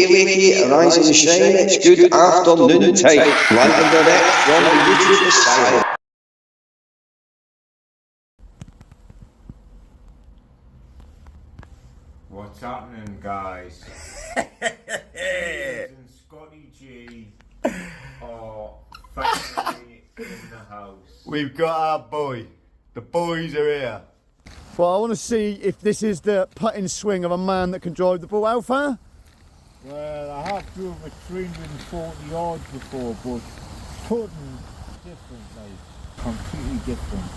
Wiki, Rise and Shine, it's good afternoon time. Live and direct from the YouTube asylum. What's happening, guys? James and Scotty G are finally in the house. We've got our boy. The boys are here. Well, I want to see if this is the putting swing of a man that can drive the ball. How far? Well, I have driven a 340 yards before, but putting different, like completely different.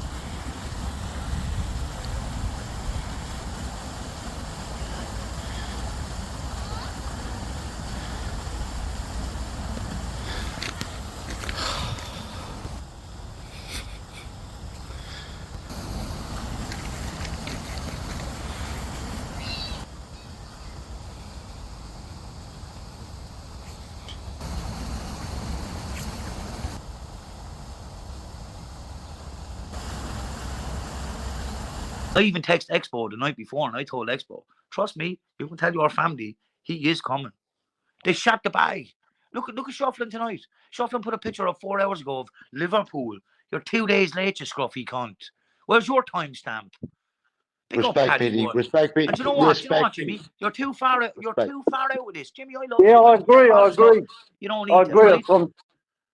I even texted Expo the night before and I told Expo, trust me, you can tell your family he is coming. They shot the bag. Look at Shufflin tonight. Shufflin put a picture up 4 hours ago of Liverpool. You're 2 days late, you scruffy cunt. Where's your timestamp? Respect, Petey. Respect, Petey. And do you know what, Jimmy? You're too far out. You're too far out with this, Jimmy. I love you. Yeah, I agree. I agree. You don't need I agree. to, right?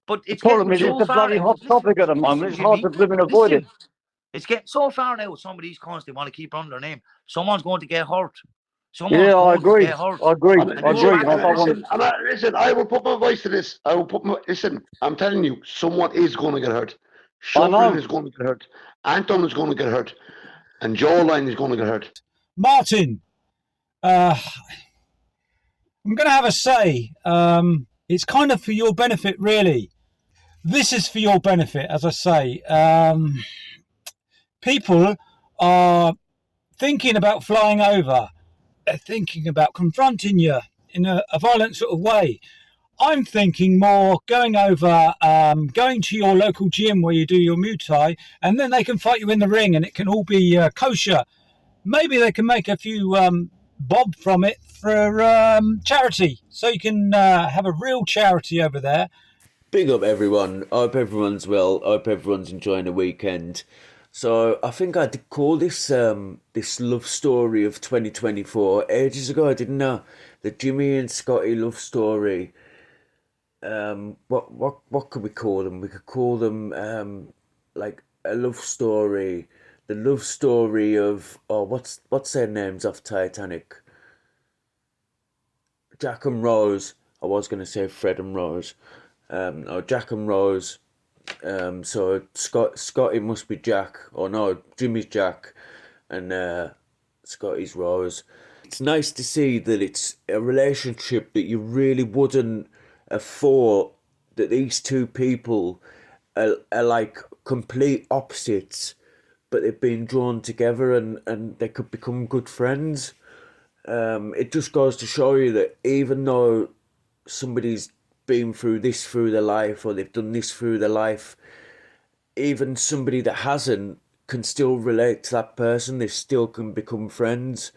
But it's problem is, getting it's so a bloody far hot topic at the moment. It's hard to live and avoid it. It's getting so far now. Some of these cons, they want to keep on their name. Someone's going to get hurt. Yeah, I agree. I agree. Listen, I will put my voice to this. Listen, I'm telling you, someone is going to get hurt. Shufflin is going to get hurt. Anton is going to get hurt. And Jawline is going to get hurt. Martin, I'm going to have a say. It's kind of for your benefit, really. This is for your benefit, as I say. People are thinking about flying over. They're thinking about confronting you in a violent sort of way. I'm thinking more going over, going to your local gym where you do your Muay Thai, and then they can fight you in the ring and it can all be kosher. Maybe they can make a few bob from it for charity. So you can have a real charity over there. Big up everyone. I hope everyone's well. I hope everyone's enjoying the weekend. So I think I did call this this love story of 2024 ages ago. I didn't know the Jimmy and Scotty love story. What could we call them? We could call them like a love story. The love story of what's their names off Titanic? Jack and Rose. I was gonna say Fred and Rose. Jack and Rose. So Scotty must be Jack, or no, Jimmy's Jack, and Scotty's Rose. It's nice to see that it's a relationship that you really wouldn't have thought that these two people are like complete opposites, but they've been drawn together and they could become good friends. It just goes to show you that even though somebody's been through this through their life, or they've done this through their life, even somebody that hasn't can still relate to that person. They still can become friends.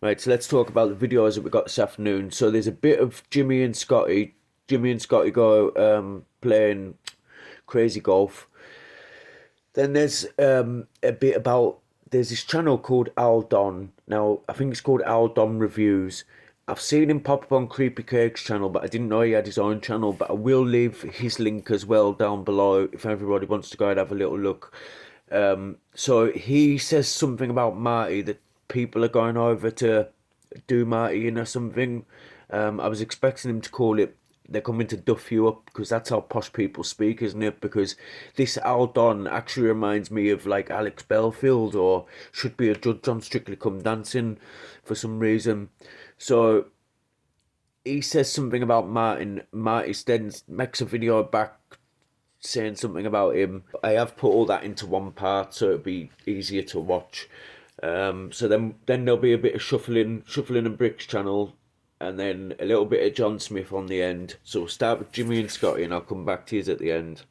Right, so let's talk about the videos that we got this afternoon. So there's a bit of Jimmy and Scotty go playing crazy golf. Then there's a bit about, there's this channel called Al Don. Now I think it's called Al Don Reviews. I've seen him pop up on Creepy Cake's channel, but I didn't know he had his own channel. But I will leave his link as well down below if everybody wants to go and have a little look. So he says something about Marty, that people are going over to do Marty in or something. I was expecting him to call it, they're coming to duff you up, because that's how posh people speak, isn't it? Because this Al Don actually reminds me of like Alex Belfield, or should be a judge on Strictly Come Dancing for some reason. So he says something about Martin. Marty then makes a video back saying something about him. I have put all that into one part so it'll be easier to watch. So then there'll be a bit of shuffling and Bricks channel, and then a little bit of John Smith on the end. So we'll start with Jimmy and Scotty, and I'll come back to you at the end.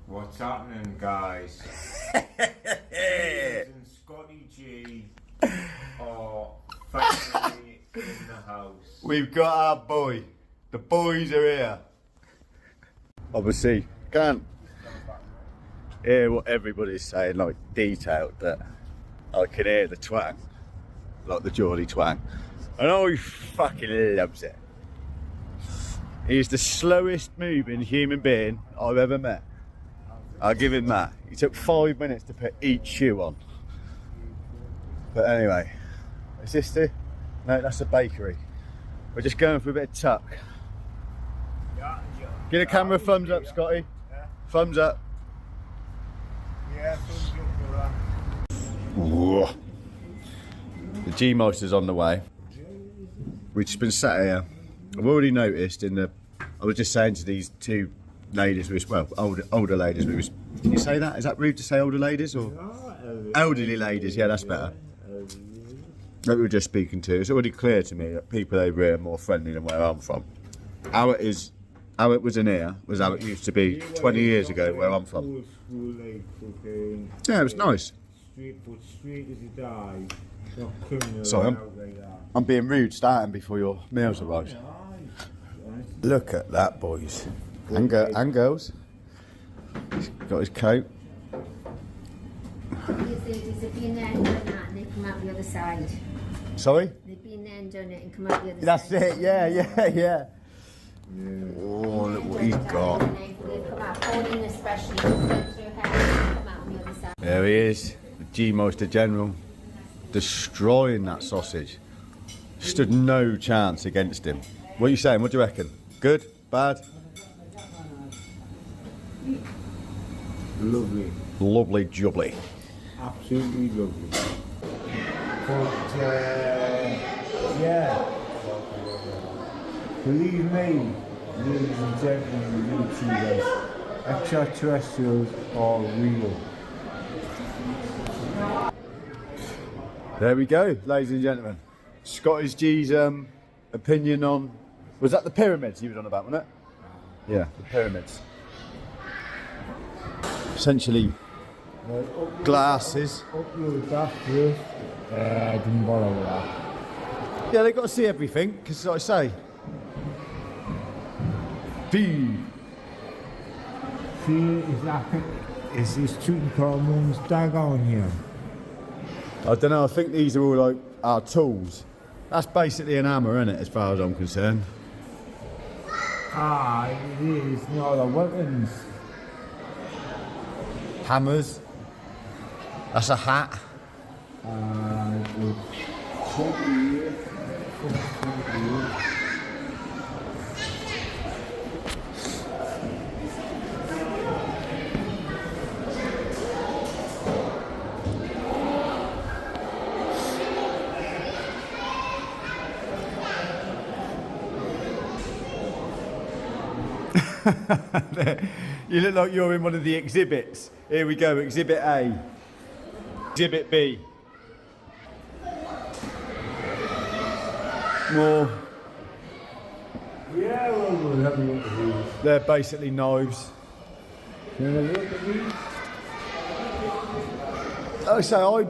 What's happening, guys? James and Scotty G We've got our boy. The boys are here. Obviously, can't hear what everybody's saying, like detailed, but I can hear the twang, like the Geordie twang. And I fucking loves it. He's the slowest moving human being I've ever met. I'll give him that. He took 5 minutes to put each shoe on. But anyway, is this the? No, that's the bakery. We're just going for a bit of tuck. Give the camera a thumbs up, Scotty. Yeah. Thumbs up. Yeah, thumbs up for that. Whoa. The G-Monster's on the way. We've just been sat here. I've already noticed I was just saying to these two ladies, older ladies, can you say that? Is that rude to say older ladies or? Elderly ladies, yeah, that's better. That we were just speaking to. It's already clear to me that people over here are more friendly than where I'm from. How it was in here was how it used to be 20 years ago where I'm from. Yeah, it was nice. Straight as he died. Sorry, I'm being rude starting before your meals arrive. Look at that, boys. And girls. He's got his coat. They've been there and done that and they come out the other side. Sorry? They've been there and done it and come out the other That's side. it, yeah. Oh, look what he's got. They come out holding especially, through hair, come out on the other side. There he is, the G-Monster General, destroying that sausage. Stood no chance against him. What are you saying? What do you reckon? Good? Bad? Lovely. Lovely jubbly. Absolutely lovely. But, yeah. Believe me, ladies and gentlemen, YouTubers, extraterrestrials are real. There we go, ladies and gentlemen. Scottish G's opinion on... Was that the pyramids he was on about, wasn't it? Yeah, the pyramids. Essentially, glasses. Upload that first. I didn't bother with that. Yeah, they've got to see everything, because like I say... See, is that... Is this Tutankhamun's dagon here? I don't know, I think these are all like our tools. That's basically an hammer, isn't it, as far as I'm concerned? Ah, it is. No, the weapons. Hammers. That's a hat. You look like you're in one of the exhibits. Here we go, Exhibit A. Exhibit B. More. Yeah, well, we'll have a look at these. They're basically knives. Can we have a look at these? Oh, so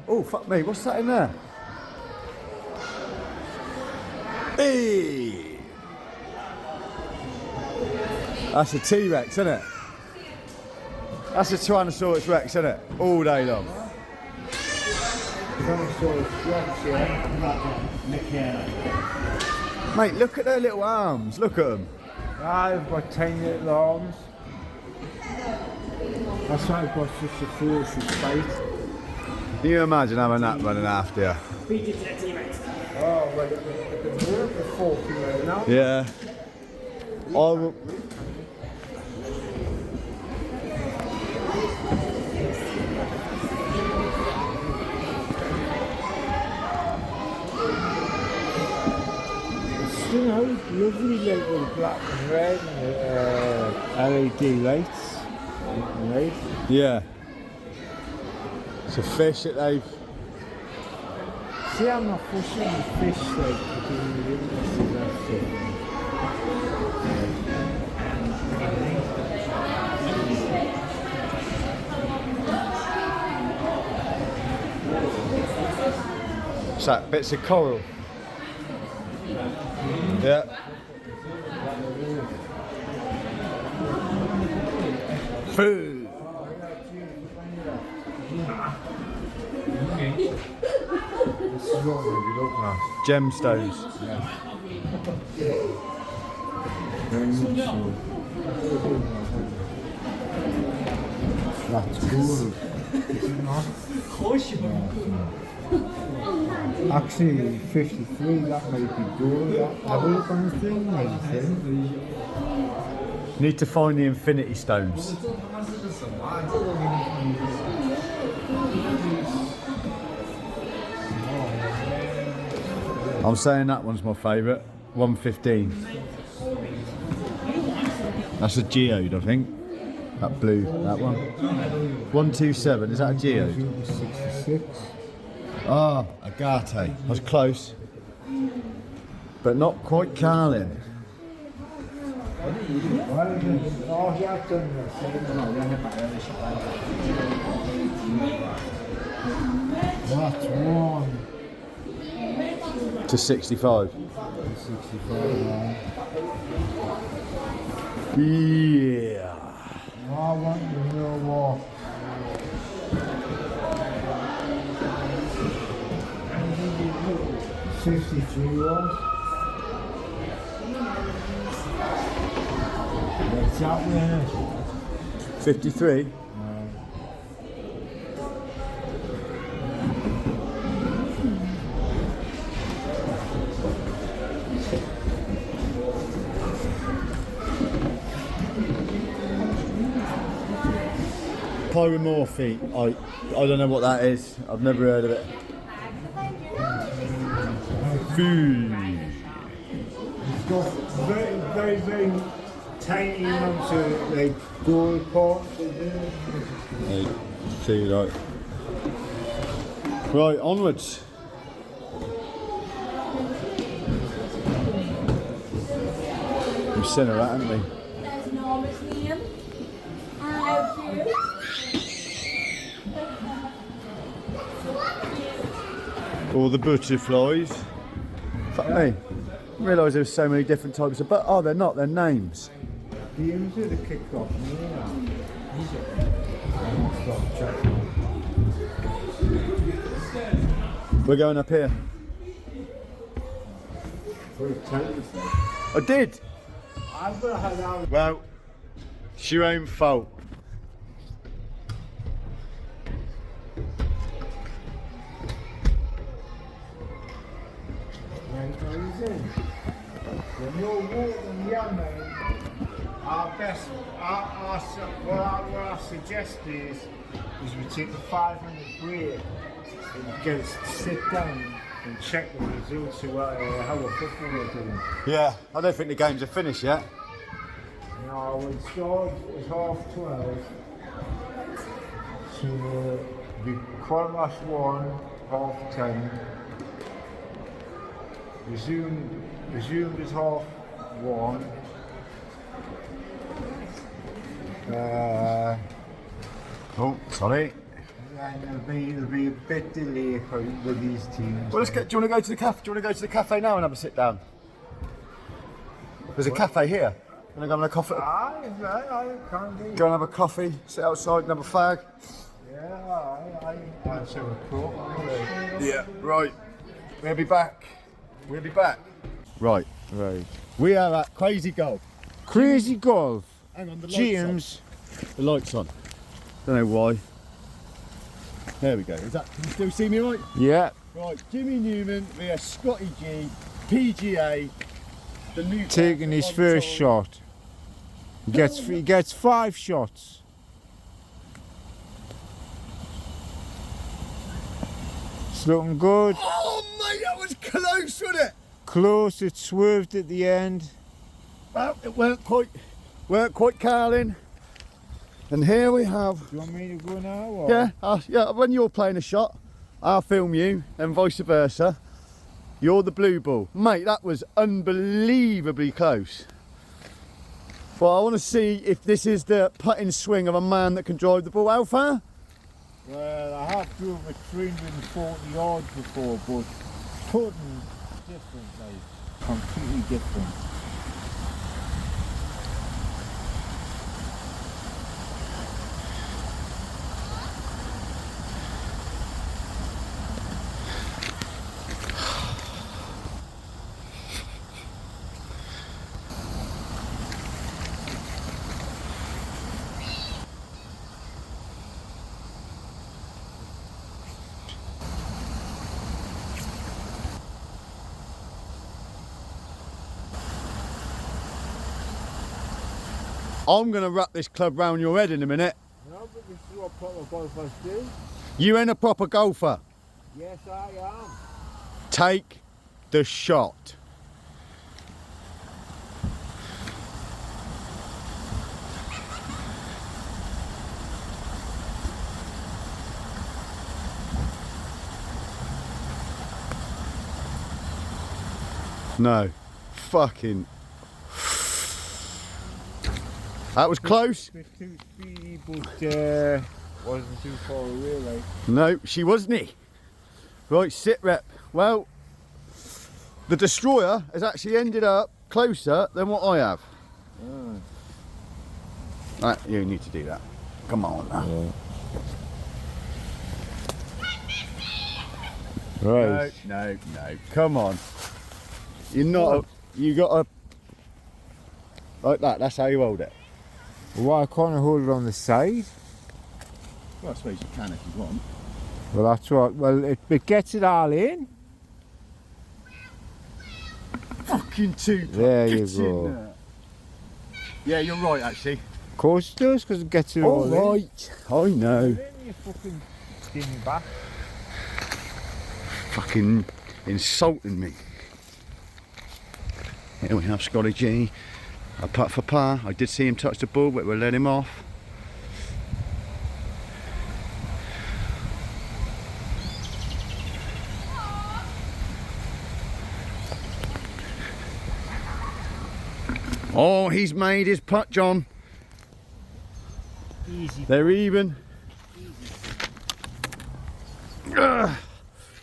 oh, fuck me, what's that in there? Hey! That's a T-Rex, isn't it? That's a Tyrannosaurus Rex, isn't it? All day long. Tyrannosaurus Rex, yeah. Mate, look at their little arms. Look at them. I've got tiny little arms. That's why I've got such a ferocious face. Can you imagine having that running after you? Oh, well, it can work for 40 right now. Yeah. I will... You know, lovely little black and red and LED lights. Right? Yeah. It's a fish that they've... See, I'm not fishing the fish like because the interest in that stuff. What's that? Bits of coral. Yeah. Food. This is what we'll be looking at. Gemstones. Very much so. That's cool. Is it not? Of course you will. Actually, 53, that might be good. Have a look on the thing, I think. Need to find the infinity stones. I'm saying that one's my favourite. 115. That's a geode, I think. That blue, that one. 127, is that a geode? 66. Ah, agate. I was close. But not quite Carlin. That's one. To 65. 65, man. Yeah. I want to know what. $53 was. That's that way. 53. Pyromorphy. I don't know what that is. I've never heard of it. Food. It's got very, very, very tiny amounts of like gold parts in there. See, right. Right, onwards. We've seen her, haven't we? There's Norma's name. All the butterflies. Fuck me. I didn't realise there were so many different types of but. Oh, they're not. They're names. Games are the kick-off. We're going up here. I did. I've got to head out. Well, it's your own fault. When you're walking young, our best, what I suggest is we take a 5-minute break and get us to sit down and check the results of how the football are doing. Yeah, I don't think the games are finished yet. No, we start at 12:30. So we 1:15, 10:30. Resumed at 1:30. Oh, sorry. And it'll be a bit delayed with these teams. Well, let's get. Do you want to go to the cafe? Do you want to go to the cafe now and have a sit down? There's a cafe here. Want to go and have a coffee? I can't do. Go and have a coffee. Sit outside and have a fag. Yeah, I'll have a coke. Yeah, right. We'll be back. We'll be back. Right. Right. We are at Crazy Golf. Crazy Golf. Hang on, the lights James. on. The lights on. Don't know why. There we go. Is that? Can you still see me right? Yeah. Right. Jimmy Newman via Scotty G, PGA. The new Taking his first shot. He gets 5 shots. It's looking good. Oh mate, that was close, wasn't it? Close. It swerved at the end. Well, it weren't quite Carlin. And here we have. Do you want me to go now? Or? Yeah, yeah. When you're playing a shot, I'll film you, and vice versa. You're the blue ball, mate. That was unbelievably close. Well, I want to see if this is the putting swing of a man that can drive the ball. How far? Well, I have driven at 340 yards before, but putting different, like. completely different. I'm going to wrap this club round your head in a minute. No, but this is what proper golfers do. You ain't a proper golfer. Yes, I am. Take the shot. No. Fucking. That was close. Bit too speedy, but wasn't too far away, like. No, she wasn't. Right, sit rep. Well, the destroyer has actually ended up closer than what I have. Right, you need to do that. Come on now. Right. No. Come on. You're not. You got to. Like that. That's how you hold it. Why can't I hold it on the side? Well, I suppose you can if you want. Well, that's right. Well, it gets it all in. Fucking two. There you go. Yeah, you're right, actually. Of course it does, because it gets it all in. All right. I know. You fucking skinny back. Fucking insulting me. Here we have Scotty G. A putt for par. I did see him touch the ball, but we'll let him off. Oh, he's made his putt, John. Easy. They're even.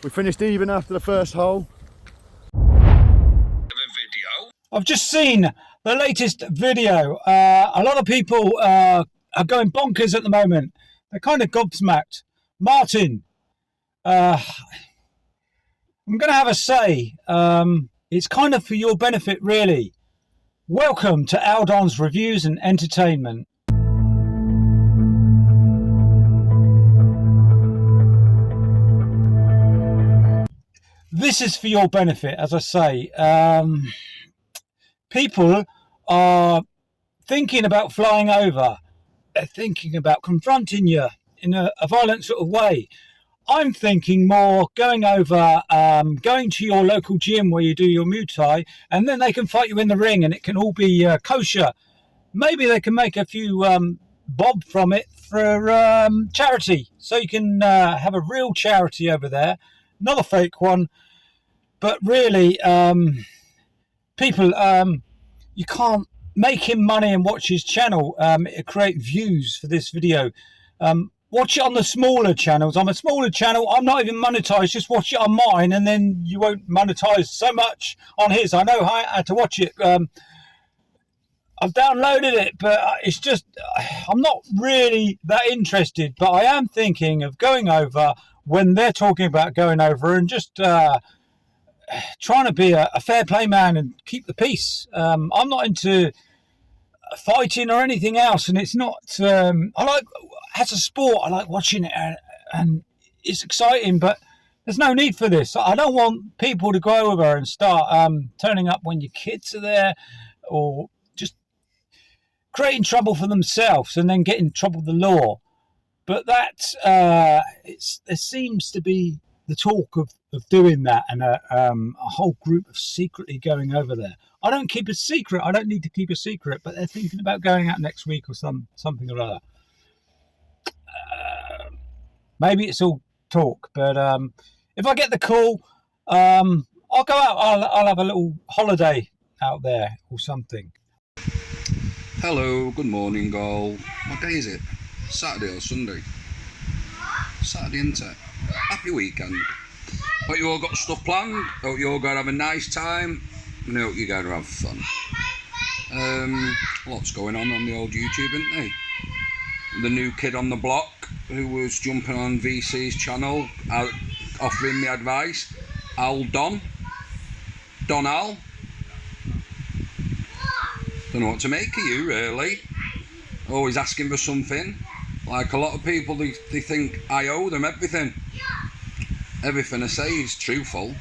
We finished even after the first hole. I've just seen the latest video. A lot of people are going bonkers at the moment. They're kind of gobsmacked. Martin, I'm going to have a say. It's kind of for your benefit, really. Welcome to Aldon's Reviews and Entertainment. This is for your benefit, as I say. People are thinking about flying over. They're thinking about confronting you in a violent sort of way. I'm thinking more going over, going to your local gym where you do your Muay Thai, and then they can fight you in the ring and it can all be kosher. Maybe they can make a few bob from it for charity. So you can have a real charity over there, not a fake one. But really, people, you can't make him money and watch his channel, create views for this video. Watch it on the smaller channels. On a smaller channel, I'm not even monetized. Just watch it on mine, and then you won't monetize so much on his. I know how to watch it. I've downloaded it, but it's just, I'm not really that interested. But I am thinking of going over when they're talking about going over and just trying to be a fair play man and keep the peace. I'm not into fighting or anything else, and it's not. I like, as a sport, I like watching it, and it's exciting. But there's no need for this. I don't want people to go over and start turning up when your kids are there, or just creating trouble for themselves and then getting in trouble with the law. But that there seems to be the talk of doing that, and a whole group of secretly going over there. I don't keep a secret. I don't need to keep a secret, but they're thinking about going out next week or something or other. Maybe it's all talk, but if I get the call, I'll go out. I'll have a little holiday out there or something. Hello, good morning all. What day is it? Saturday or Sunday? Saturday, isn't it? Happy weekend. Hope you all got stuff planned. Hope you all going to have a nice time. I hope you're going to have fun. Lots going on the old YouTube, isn't there? The new kid on the block who was jumping on VC's channel, offering me advice. Don Al. Don't know what to make of you, really. Always asking for something. Like a lot of people, they think I owe them everything. Everything I say is truthful,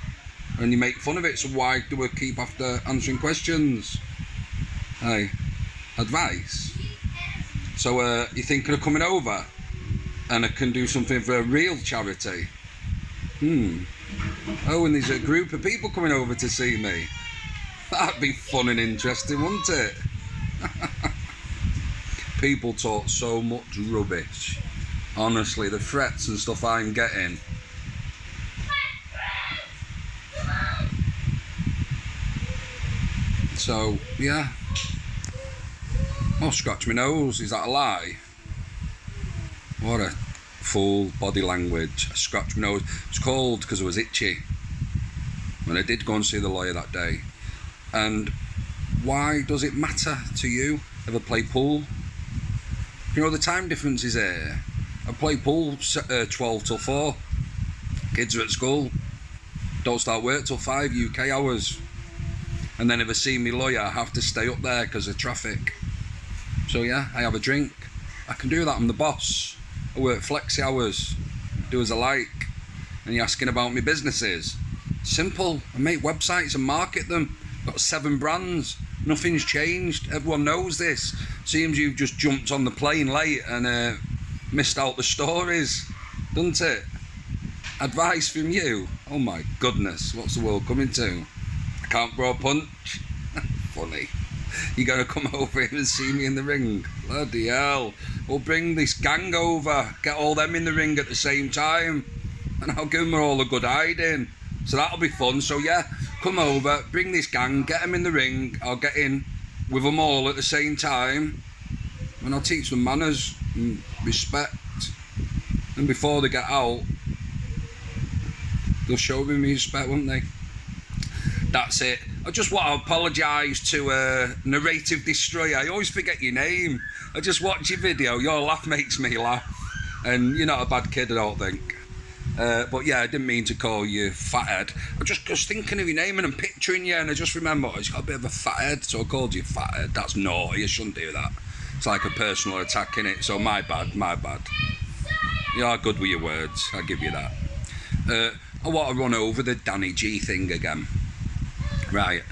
and you make fun of it, so why do I keep after answering questions? Hey, advice. So you thinking of coming over and I can do something for a real charity? Oh, and there's a group of people coming over to see me. That'd be fun and interesting, wouldn't it? People talk so much rubbish. Honestly, the threats and stuff I'm getting. So, yeah. Oh, scratch my nose. Is that a lie? What a fool body language. I scratched my nose. It's cold because I was itchy. When I did go and see the lawyer that day. And why does it matter to you? Ever play pool? You know the time difference is here. I play pool 12 till 4. Kids are at school. Don't start work till 5 UK hours. And then if I see me lawyer, I have to stay up there because of traffic. So yeah, I have a drink. I can do that, I'm the boss. I work flexi hours, do as I like. And you're asking about my businesses. Simple, I make websites and market them. Got 7 brands, nothing's changed. Everyone knows this. Seems you've just jumped on the plane late and missed out the stories, doesn't it? Advice from you? Oh my goodness, what's the world coming to? I can't throw a punch? Funny. You're going to come over here and see me in the ring? Bloody hell. We'll bring this gang over, get all them in the ring at the same time, and I'll give them all a good hiding. So that'll be fun. So yeah, come over, bring this gang, get them in the ring. I'll get in with them all at the same time, and I'll teach them manners and respect. And before they get out, they'll show me respect, won't they? That's it. I just want to apologise to Narrative Destroyer. I always forget your name. I just watch your video. Your laugh makes me laugh. And you're not a bad kid, I don't think. But yeah, I didn't mean to call you fathead. I just was thinking of your name and I'm picturing you, and I just remember, oh, he's got a bit of a fathead, so I called you fathead. That's naughty. I shouldn't do that. It's like a personal attack, innit? So my bad, my bad. You are good with your words. I'll give you that. I want to run over the Danny G thing again. Right,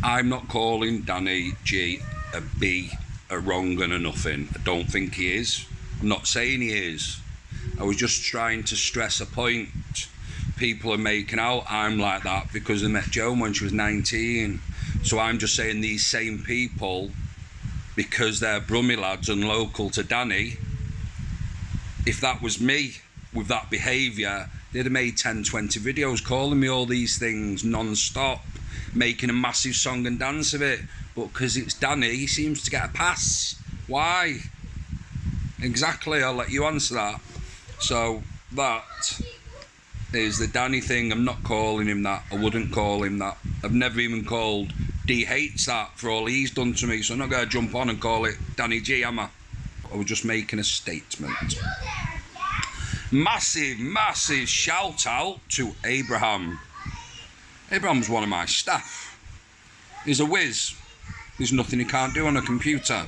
I'm not calling Danny G a B, a wrong and a nothing. I don't think he is. I'm not saying he is. I was just trying to stress a point. People are making out I'm like that because I met Joan when she was 19. So I'm just saying these same people, because they're Brummie lads and local to Danny, if that was me with that behaviour, they'd have made 10, 20 videos calling me all these things non-stop, making a massive song and dance of it. But because it's Danny, he seems to get a pass. Why? Exactly, I'll let you answer that. So that is the Danny thing. I'm not calling him that. I wouldn't call him that. I've never even called D Hates that for all he's done to me, so I'm not going to jump on and call it Danny G, am I? I was just making a statement. Massive, massive shout out to Abraham. Abraham's one of my staff. He's a whiz. There's nothing he can't do on a computer.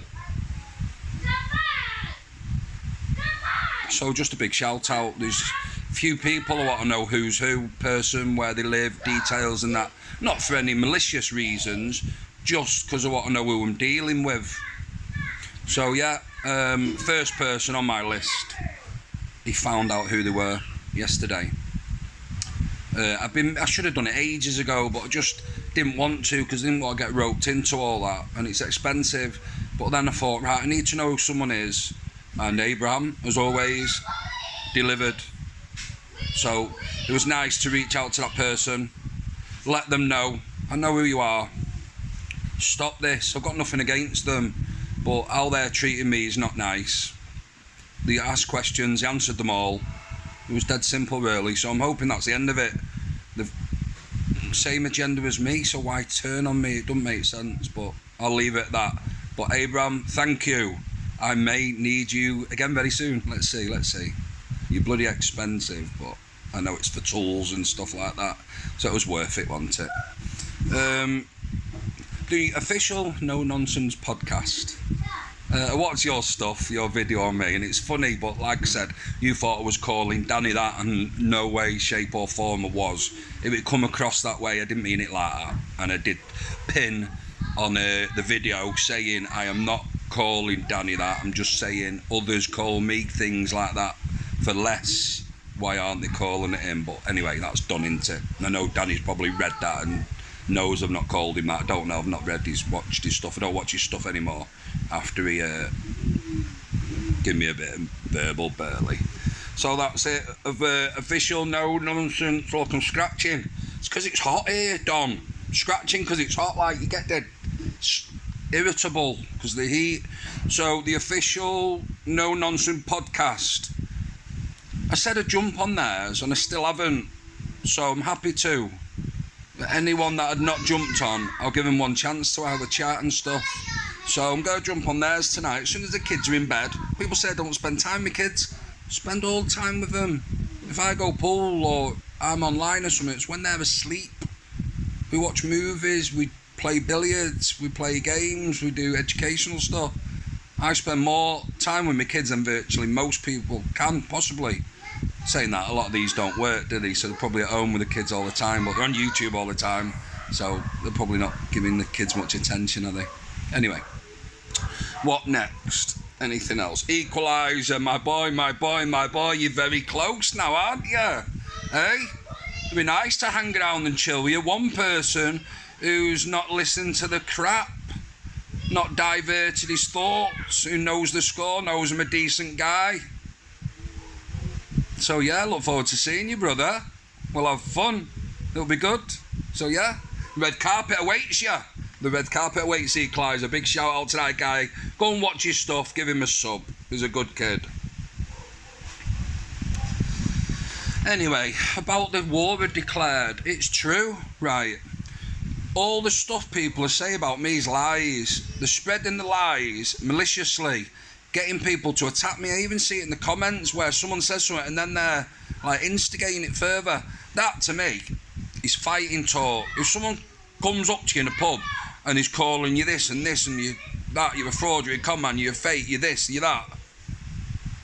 So just a big shout out. There's a few people I want to know who's who, person, where they live, details and that. Not for any malicious reasons, just because I want to know who I'm dealing with. So yeah, first person on my list, he found out who they were yesterday. I should have done it ages ago, but I just didn't want to because I didn't want to get roped into all that, and it's expensive. But then I thought, right, I need to know who someone is, and Abraham, as always, delivered. So it was nice to reach out to that person, let them know, I know who you are, stop this. I've got nothing against them, but how they're treating me is not nice. They asked questions, he answered them all. It was dead simple really, so I'm hoping that's the end of it. They've same agenda as me, so why turn on me? It doesn't make sense, but I'll leave it at that. But Abraham, thank you. I may need you again very soon. Let's see. You're bloody expensive, but I know it's for tools and stuff like that, so it was worth it, wasn't it? The official No Nonsense podcast. What's your stuff, your video on me? And it's funny, but like I said, you thought I was calling Danny that, and no way, shape or form I was. If it come across that way, I didn't mean it like that. And I did pin on the video saying I am not calling Danny that, I'm just saying others call me things like that for less. Why aren't they calling it him? But anyway, that's done, isn't it? I know Danny's probably read that and knows I've not called him that. I don't know, I've not watched his stuff. I don't watch his stuff anymore after he gave me a bit of verbal barely. So that's it, of official No Nonsense. Look, I'm scratching. It's because it's hot here, Don. Scratching because it's hot, like you get dead irritable because the heat. So the official No Nonsense podcast, I said I'd jump on theirs and I still haven't, so I'm happy to. Anyone that had not jumped on, I'll give them one chance to have a chat and stuff. So I'm going to jump on theirs tonight as soon as the kids are in bed. People say I don't spend time with kids. Spend all the time with them. If I go pool or I'm online or something, it's when they're asleep. We watch movies, we play billiards, we play games, we do educational stuff. I spend more time with my kids than virtually most people can possibly. Saying that, a lot of these don't work, do they? So they're probably at home with the kids all the time, but they're on YouTube all the time, so they're probably not giving the kids much attention, are they? Anyway, what next? Anything else? Equalizer, my boy, you're very close now, aren't you? Hey? It'd be nice to hang around and chill with you. One person who's not listened to the crap, not diverted his thoughts, who knows the score, knows I'm a decent guy. So yeah, look forward to seeing you, brother. We'll have fun. It'll be good. So yeah, red carpet awaits you. The red carpet awaits you, Clyde. A big shout out to that guy. Go and watch his stuff. Give him a sub. He's a good kid. Anyway, about the war we declared. It's true, right? All the stuff people say about me is lies. They're spreading the lies maliciously, getting people to attack me. I even see it in the comments where someone says something and then they're like instigating it further. That to me is fighting talk. If someone comes up to you in a pub and is calling you this and you that, you're a fraud, you're a con man, you're fake, you're this, you're that.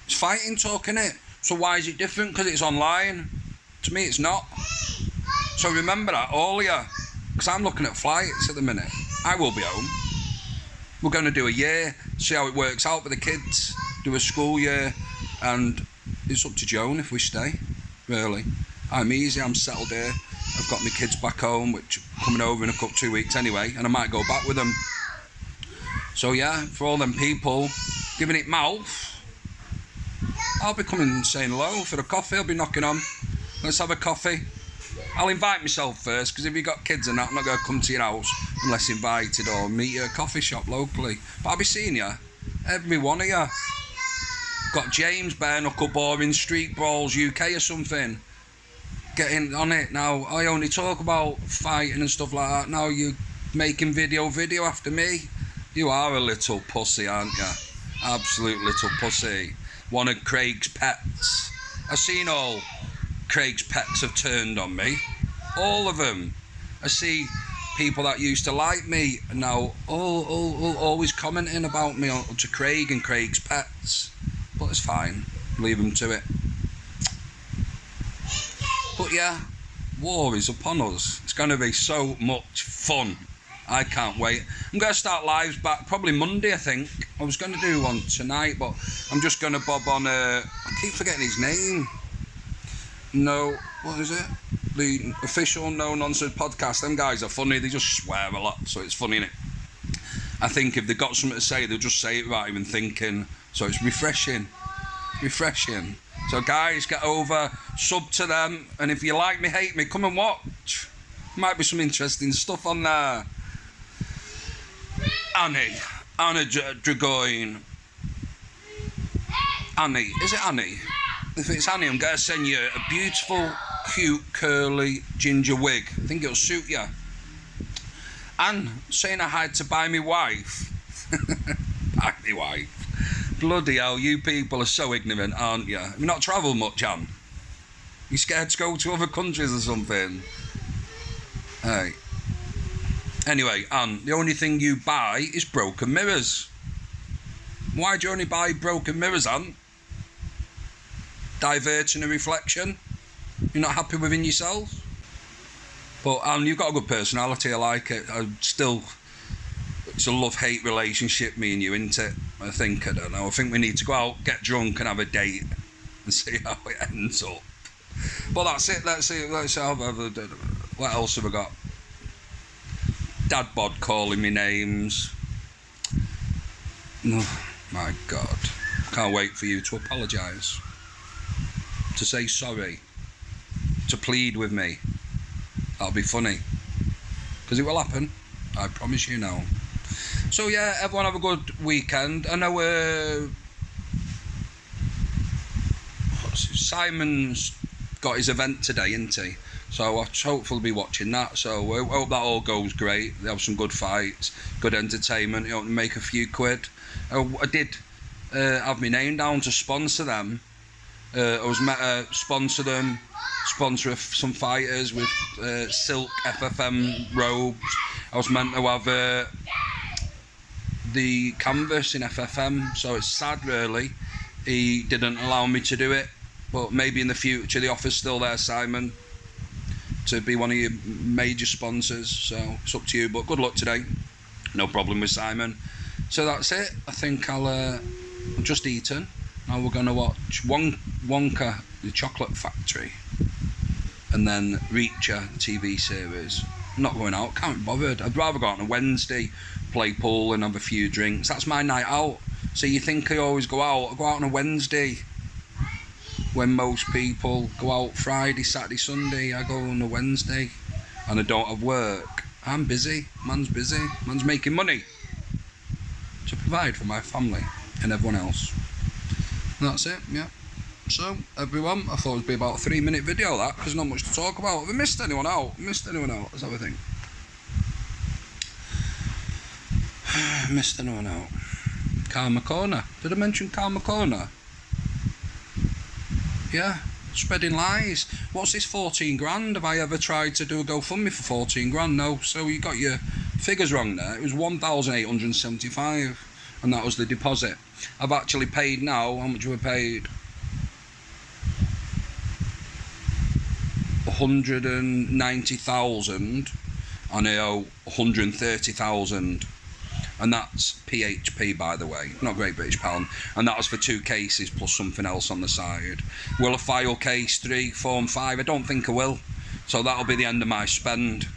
It's fighting talk, innit? So why is it different? Because it's online. To me it's not. So remember that, all of you. Because I'm looking at flights at the minute. I will be home. We're going to do a year, see how it works out with the kids, do a school year, and it's up to Joan if we stay, really. I'm easy, I'm settled here. I've got my kids back home, which are coming over in a couple 2 weeks anyway, and I might go back with them. So yeah, for all them people giving it mouth, I'll be coming and saying hello for a coffee. I'll be knocking on. Let's have a coffee. I'll invite myself first, because if you've got kids and that, I'm not going to come to your house unless invited or meet you at a coffee shop locally. But I'll be seeing you, every one of you. Got James, bare knuckle boring, Street Brawls UK or something. Getting on it now. I only talk about fighting and stuff like that. Now you're making video after me. You are a little pussy, aren't you? Absolute little pussy. One of Craig's pets. I've seen all Craig's pets have turned on me. All of them. I see people that used to like me and now all always commenting about me to Craig and Craig's pets. But it's fine. Leave them to it. But yeah, war is upon us. It's going to be so much fun. I can't wait. I'm going to start lives back probably Monday, I think. I was going to do one tonight, but I'm just going to bob on I keep forgetting his name. No, what is it? The official No Nonsense podcast. Them guys are funny. They just swear a lot, so it's funny, innit? I think if they've got something to say, they'll just say it without even thinking. So it's refreshing. Refreshing. So guys, get over, sub to them, and if you like me, hate me, come and watch. Might be some interesting stuff on there. Anna Dragoin. Annie, is it Annie? If it's Annie, I'm going to send you a beautiful cute curly ginger wig. I think it'll suit you. And saying I had to buy me wife. Buy me wife. Bloody hell, you people are so ignorant, aren't you? Have you not travelled much, Anne? You scared to go to other countries or something? Hey. Anyway, Anne, the only thing you buy is broken mirrors. Why do you only buy broken mirrors, Anne? Diverting a reflection? You're not happy within yourself? But Anne, you've got a good personality, I like it. It's a love-hate relationship, me and you, isn't it? I don't know. I think we need to go out, get drunk and have a date and see how it ends up. But that's it, let's have what else have we got? Dad bod calling me names. Oh my God. Can't wait for you to apologise. To say sorry. To plead with me. That'll be funny. Because it will happen. I promise you now. So yeah, everyone have a good weekend. I know Simon's got his event today, isn't he? So I'll hopefully be watching that. So I hope that all goes great. They have some good fights, good entertainment. You know, make a few quid. I did have my name down to sponsor them. I was meant to sponsor them, sponsor some fighters with silk FFM robes. I was meant to have the canvas in FFM. So it's sad, really. He didn't allow me to do it. But maybe in the future, the offer's still there, Simon, to be one of your major sponsors. So it's up to you, but good luck today. No problem with Simon. So that's it. I think I've just eaten. Now we're going to watch Wonka, the Chocolate Factory, and then Reacher TV series. I'm not going out, can't be bothered. I'd rather go out on a Wednesday, play pool and have a few drinks. That's my night out. So you think I always go out? I go out on a Wednesday. When most people go out Friday, Saturday, Sunday, I go on a Wednesday and I don't have work. I'm busy, man's busy, man's making money to provide for my family and everyone else. And that's it, yeah. So, everyone, I thought it would be about a 3-minute video that, because not much to talk about. Have I missed anyone out? Let's have a think. Missed anyone out? Karma Corner. Did I mention Karma Corner? Yeah, spreading lies. What's this 14 grand? Have I ever tried to do a GoFundMe for 14 grand? No, so you got your figures wrong there. It was 1,875 and that was the deposit. I've actually paid now, how much have I paid? 190,000 and I owe 130,000. And that's PHP, by the way, not Great British Pound. And that was for 2 cases plus something else on the side. Will I file case 3, 4 and 5? I don't think I will. So that'll be the end of my spend.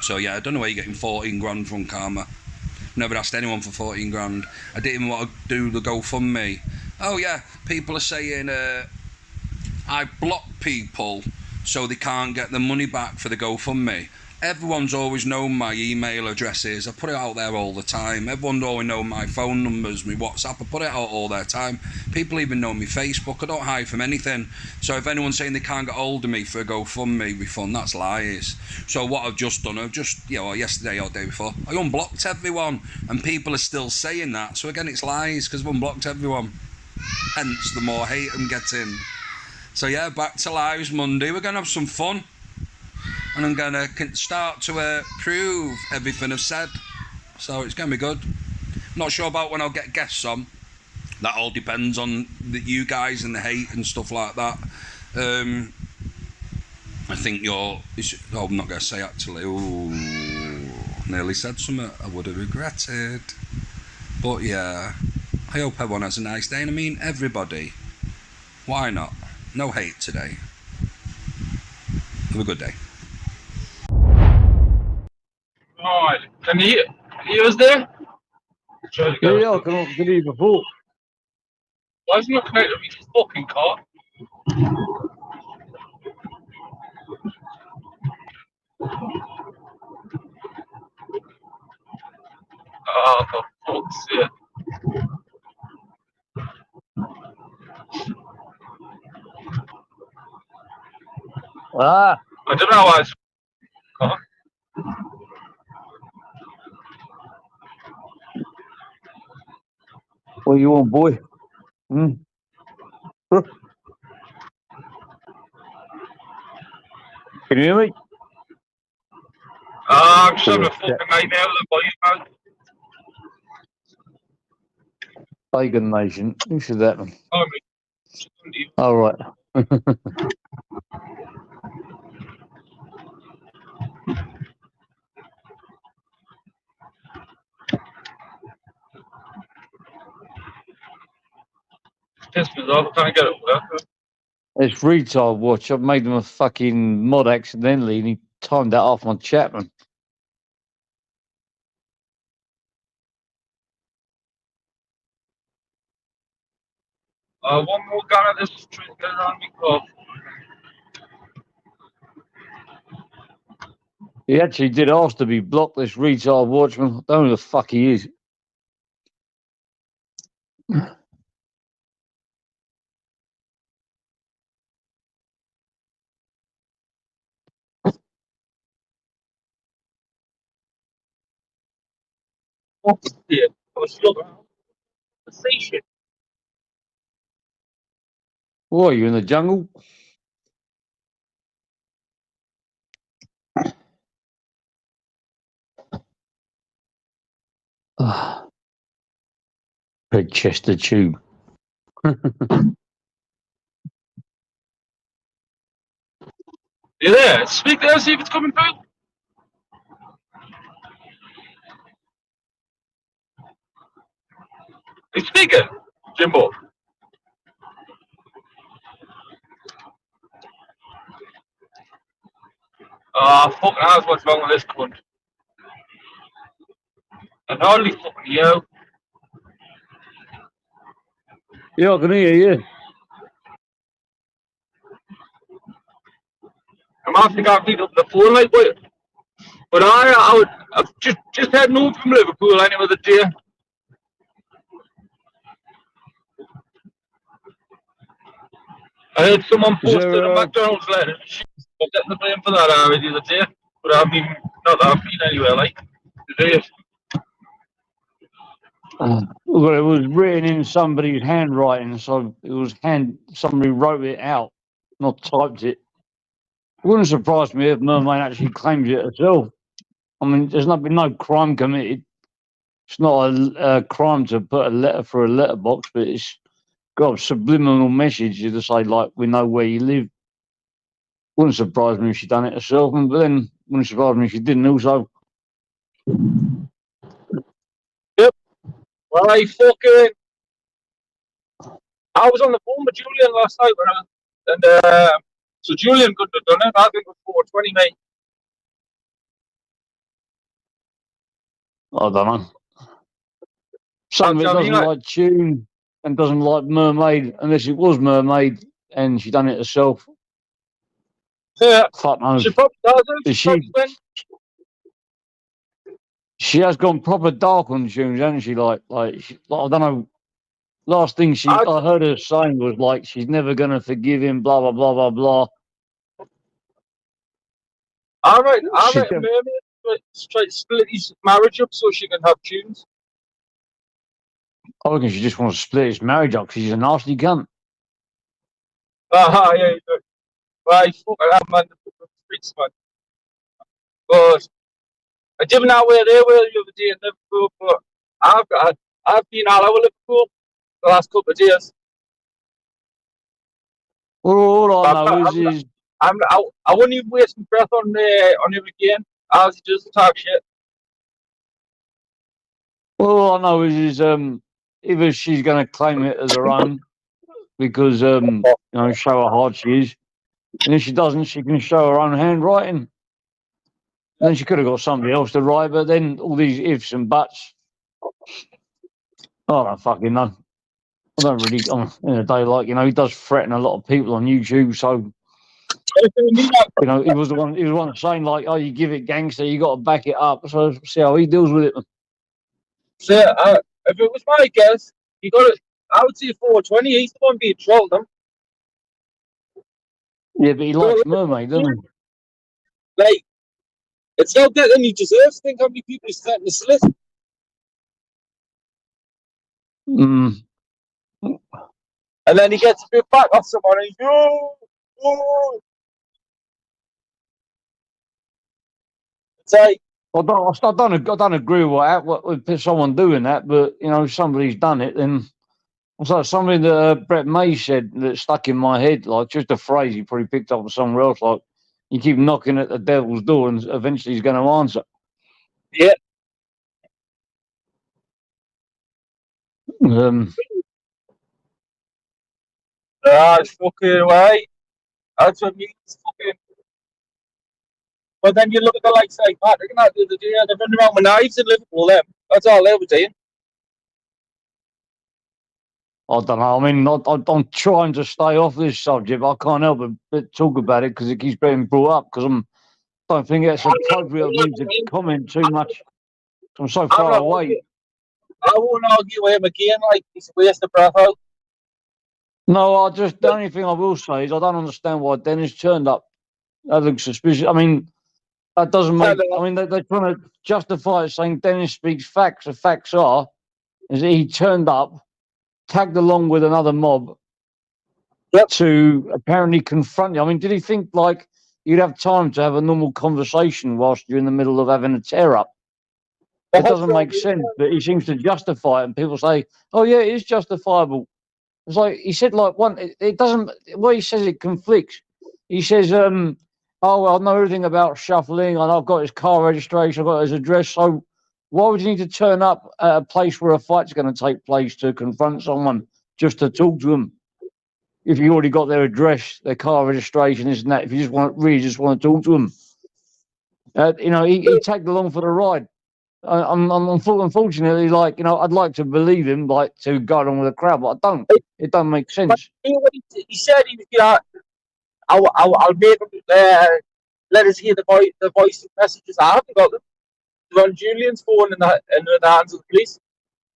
So yeah, I don't know where you're getting 14 grand from, Karma. Never asked anyone for 14 grand. I didn't even want to do the GoFundMe. Oh yeah, people are saying I block people so they can't get the money back for the GoFundMe. Everyone's always known my email addresses. I put it out there all the time. Everyone's always known my phone numbers, my WhatsApp. I put it out all the time. People even know me Facebook. I don't hide from anything. So if anyone's saying they can't get hold of me for a GoFundMe refund, that's lies. So what I've just done, yesterday or day before, I unblocked everyone. And people are still saying that. So again, it's lies because I've unblocked everyone. Hence, the more hate I'm getting. So yeah, back to lives Monday. We're going to have some fun. And I'm going to start to prove everything I've said. So it's going to be good. Not sure about when I'll get guests on. That all depends on you guys and the hate and stuff like that. I think I'm not going to say actually. Ooh, nearly said something I would have regretted. But yeah, I hope everyone has a nice day. And I mean everybody. Why not? No hate today. Have a good day. Alright, can you hear us there? Yeah, I can hear you before. Why isn't it connected with your fucking car? Oh, for fuck's sake. Ah. I don't know why it's gone. What you want, boy? Hmm? Can you hear me? I'm just having a fucking nightmare. What you know? Pagan Nation. Who said that? Oh, All right. Pissed me off. I can't get it work. It's retard watch. I've made him a fucking mod accidentally, and he timed that off on Chapman. One more gun at this street. Get around me, club. He actually did ask to be blocked, this retard watchman. I don't know who the fuck he is. Yeah, I was looking. The station. What are you in the jungle? Big Chester tube. You there? Speak there, see if it's coming through. He's speaking, Jimbo. Fucking hell, what's wrong with this cunt? And only fucking you. Yeah, I can hear you. I'm after got picked up the phone like but I've just had moved from Liverpool anyway the day. I heard someone posted a McDonald's letter. I'm getting the blame for that already the other day. But I mean, not that I've been anywhere like today. Well, it was written in somebody's handwriting, so it was somebody wrote it out, not typed it. It wouldn't surprise me if Mermaid actually claims it herself. I mean, there's been no crime committed. It's not a crime to put a letter through a letterbox, but it's got a subliminal message to say, like, we know where you live. Wouldn't surprise me if she done it herself, but then wouldn't surprise me if she didn't also. Yep. Well, I was on the phone with Julian last night so Julian couldn't have done it. I think it was 420, mate. I don't know. Somebody doesn't like Tune and doesn't like Mermaid, unless it was Mermaid and she done it herself. Yeah. Fuck knows. She probably does. She has gone proper dark on Tunes, hasn't she? Like I don't know. Last thing I heard her saying was like she's never gonna forgive him. Blah blah blah blah blah. All right, Mermaid try to split his marriage up so she can have Tunes. I reckon she just wants to split his marriage up because she's a nasty cunt. Yeah. Right, fuck that man, the streets, man. But I didn't know where they were the other day in Liverpool, but I've been all over Liverpool the last couple of days. Well, all I know is I wouldn't even waste my breath on him again. As he just talk shit. Well, all I know is either she's going to claim it as her own because show how hard she is, and if she doesn't, she can show her own handwriting. Then she could have got somebody else to write, but then all these ifs and buts. I don't fucking know. I don't really. In a day like he does threaten a lot of people on YouTube, so. He was the one saying like, "Oh, you give it gangster, you got to back it up." So see how he deals with it. So if it was my guess, he got it. I would say 420. He's the one being trolled them. Yeah, but he likes Mermaid, doesn't he? Like, it's not getting he deserves. Think how many people he's threatened to slit. Mm. And then he gets a bit back off someone and he's, oh. It's like, I don't agree with someone doing that, but you know, if somebody's done it, then it's like something that Brett May said that stuck in my head, like just a phrase he probably picked up from somewhere else, like you keep knocking at the devil's door and eventually he's going to answer. yeah. It's fucking way. That's what means fucking. But then you look at the likes like Patrick and that the other day, they're running around with knives in Liverpool, them. That's all they were doing. I don't know. I mean, I'm trying to stay off this subject, but I can't help but talk about it because it keeps being brought up. Because I don't think it's appropriate of me to comment too much. I'm so far away. I won't argue with him again. Like he's a waste of breath out. No, the only thing I will say is I don't understand why Dennis turned up. That looks suspicious. I mean, that doesn't make. I mean, they're trying to justify it, saying Dennis speaks facts. The facts are is that he turned up, tagged along with another mob to apparently confront you. I mean, did he think like you'd have time to have a normal conversation whilst you're in the middle of having a tear up? It doesn't make sense, but he seems to justify it, and people say, "Oh yeah, it is justifiable." It's like he said, like one. It doesn't. What he says, it conflicts. He says, "Oh well, I know everything about shuffling, and I've got his car registration, I've got his address. So why would you need to turn up at a place where a fight's going to take place to confront someone just to talk to them? If you already got their address, their car registration, isn't that? If you just want to talk to them, you know, he tagged along for the ride. Unfortunately, like you know, I'd like to believe him, like to go along with the crowd, but I don't. It don't make sense. He said he was, you know, I'll make him let us hear the voice messages. I haven't got them. They're on Julian's phone in the hands of the police.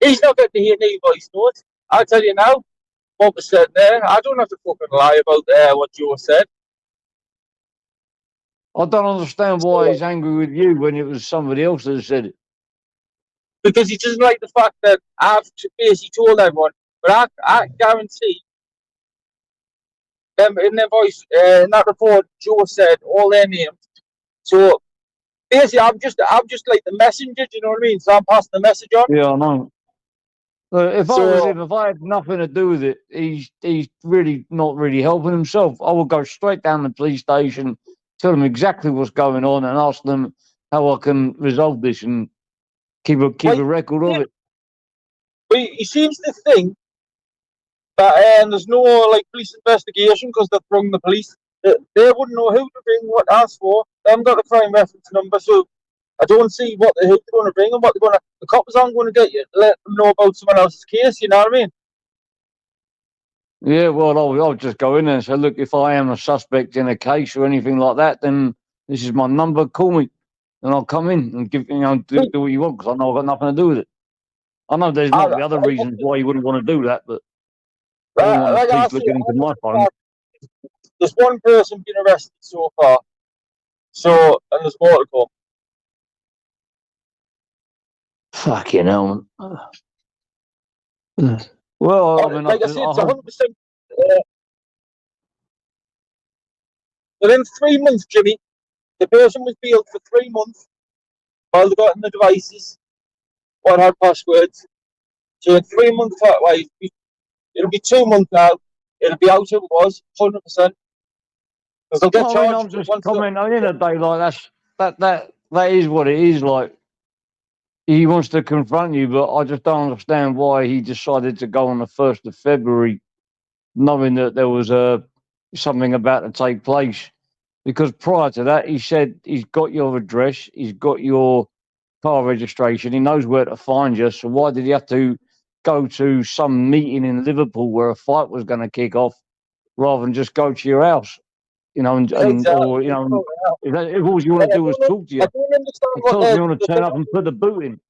He's not getting to hear any voice notes. I'll tell you now, what was said there. I don't have to fucking lie about what Joe said. I don't understand why he's angry with you when it was somebody else that said it. Because he doesn't like the fact that I've basically told everyone, but I guarantee them in their voice in that report, Joe said all their names. So basically, I'm just like the messenger. Do you know what I mean? So I'm passing the message on. Yeah, I know. If I was him, if I had nothing to do with it, he's really not really helping himself. I would go straight down the police station, tell them exactly what's going on, and ask them how I can resolve this and keep a record of it. But he seems to think that there's no like police investigation because they've rung the police. They wouldn't know who to ring, what to ask for. They haven't got the crime reference number, so I don't see who they're going to ring and what they're going to. The cops aren't going to get you to let them know about someone else's case. You know what I mean? Yeah, well, I'll just go in there and say, look, if I am a suspect in a case or anything like that, then this is my number. Call me, and I'll come in and do what you want because I know I've got nothing to do with it. I know there's not the other reasons why you wouldn't want to do that, but I don't want the police looking into my phone. There's one person been arrested so far, and there's more to come. Fucking hell. Well, I mean, like I said, it's 100%. Within 3 months, Jimmy, the person was bailed for 3 months while they got in the devices, what had passwords. So in 3 months, it'll be 2 months now. It'll be out who it was, 100%. Because they'll get charged. I'm just commenting in a day like that is what it is. Like he wants to confront you, but I just don't understand why he decided to go on the 1st of February, knowing that there was something about to take place. Because prior to that, he said he's got your address, he's got your car registration, he knows where to find you. So why did he have to go to some meeting in Liverpool where a fight was going to kick off, rather than just go to your house? You know, or you know, if all you want to do is talk to you, he tells me want to turn up and put the boot in.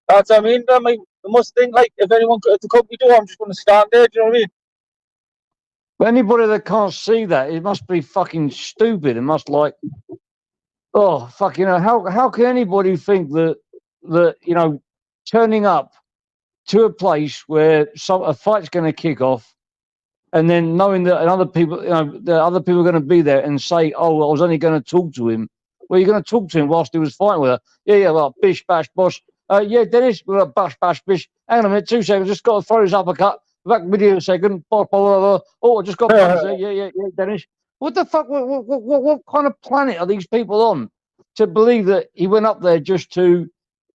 That's what I mean. They must think like if anyone at the company door, I'm just going to stand there. Do you know what I mean? But anybody that can't see that, it must be fucking stupid. It must like, oh fuck, you know, how can anybody think that you know, turning up to a place where a fight's going to kick off, and then knowing that other people, you know, the other people are going to be there and say, "Oh, I was only going to talk to him." Well, you're going to talk to him whilst he was fighting with her. Yeah, well, bish, bash, bosh. Yeah, Dennis, well, bash, bash, bish. Hang on a minute, 2 seconds. Just got to throw his uppercut. Back with you a second. Blah, blah, blah, blah. Oh, I just got punched there. Yeah, Dennis. What the fuck? What kind of planet are these people on to believe that he went up there just to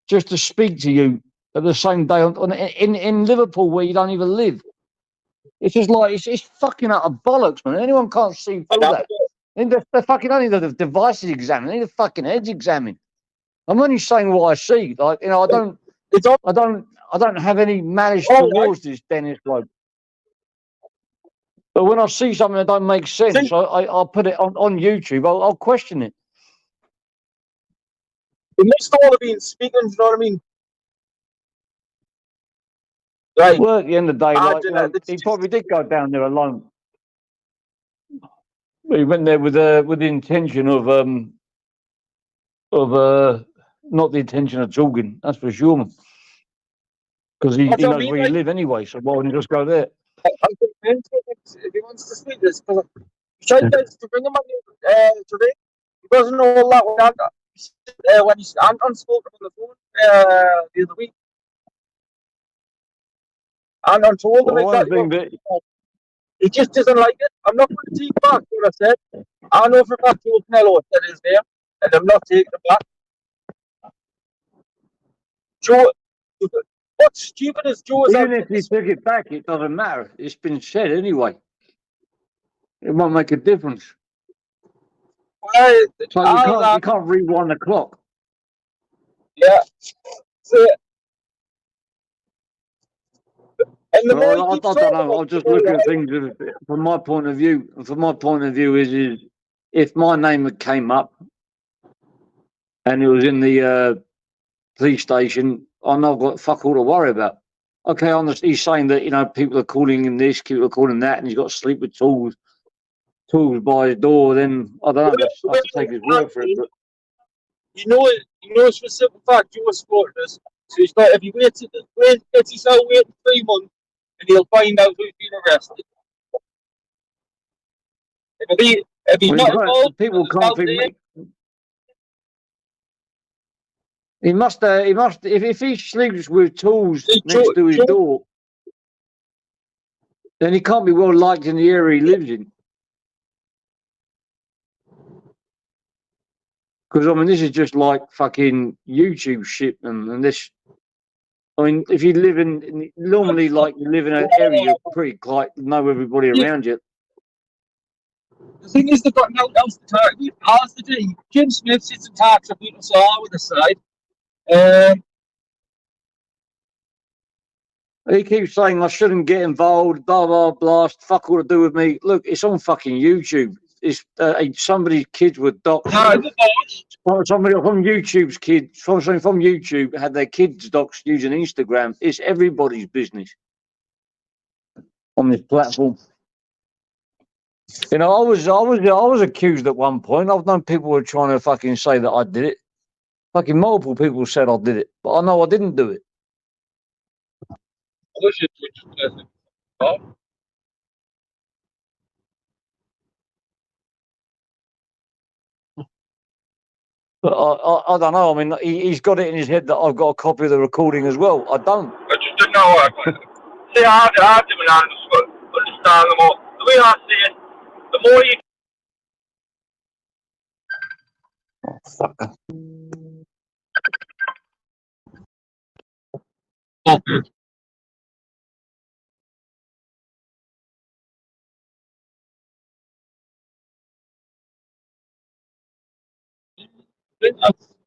speak to you at the same day in Liverpool where you don't even live? It's just like it's fucking out of bollocks, man. Anyone can't see through that. They're fucking only the devices examined. They need the fucking heads examined. I'm only saying what I see. Like, you know, I don't have any malice towards this Dennis bloke. But when I see something that don't make sense, I'll put it on YouTube. I'll question it. It must all have been speaking, you know what I mean? Right. Well, at the end of the day, like, you know, he probably did go down there alone. He went there with the intention of not the intention of talking. That's for sure, because he knows where you live anyway. So why wouldn't he just go there? I'm convinced if he wants to speak this, because he tried to bring him on today. He doesn't know a lot when he's Anton spoke on the phone the other week. Anton told him exactly he just doesn't like it. I'm not going to take back what I said. I know for a fact told Nello that is there, and I'm not taking it back. Joe, what's stupid is Joe is even if he took it back, it doesn't matter. It's been said anyway. It won't make a difference. So you can't rewind the clock. Yeah. So, I don't know. I'll just look at things from my point of view. And from my point of view, is if my name came up and it was in the police station, I know I've got fuck all to worry about. Okay, he's saying that, you know, people are calling him this, people are calling that, and he's got to sleep with tools by his door. Then I don't know. I have to take his word for it. But you know for a simple fact, you were supporting us. So he's got, if he gets himself waiting 3 months, and he'll find out who's been arrested. If he's not involved, people can't think. He must. If he sleeps with tools next to his door, then he can't be well liked in the area he lives in. Because I mean, this is just like fucking YouTube shit, and this. I mean, if you live normally like you live in an area, you're pretty like know everybody around you. The thing is, they've got no else to talk about. Half the day, Jim Smith sits and talks to people, so I with the side. He keeps saying I shouldn't get involved, blah blah blah. Fuck all to do with me. Look, it's on fucking YouTube. It's somebody's kids were doxed. Somebody from YouTube's kids, from YouTube, had their kids doxed using Instagram. It's everybody's business on this platform. You know, I was accused at one point. I've known people were trying to fucking say that I did it. Fucking multiple people said I did it, but I know I didn't do it. But I don't know. I mean, he's got it in his head that I've got a copy of the recording as well. I don't. I just don't know. See, I didn't understand them all. The way I see it, the more you. Oh, fuck. Okay.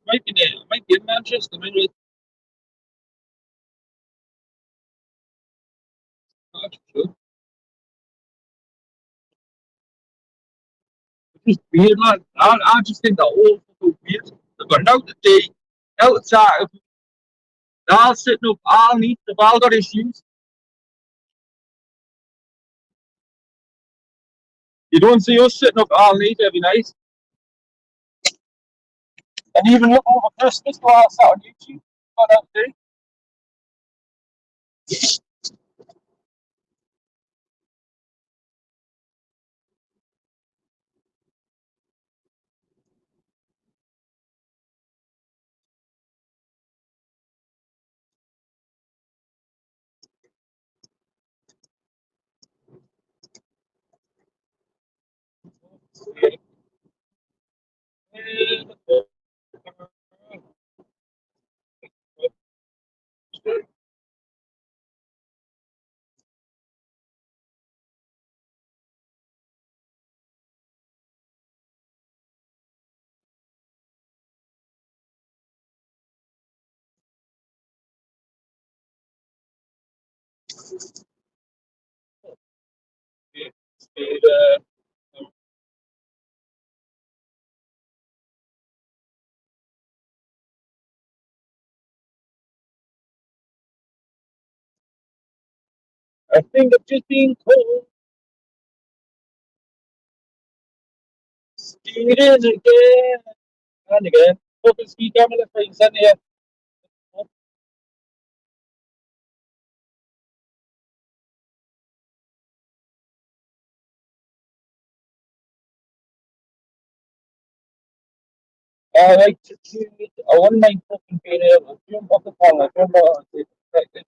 Might be in Manchester, maybe. It's weird, man. I just think that all fucking weird. They've got out the day, out the time. They're all sitting up, all neat, they've all got issues. You don't see us sitting up all night every night. And even look over Christmas last out on YouTube. Got that day. I think I've just been cold. Stealing again and again. Fucking ski camera things in here. I like to choose. I wouldn't mind fucking being able to jump off the panel, jump out and take it.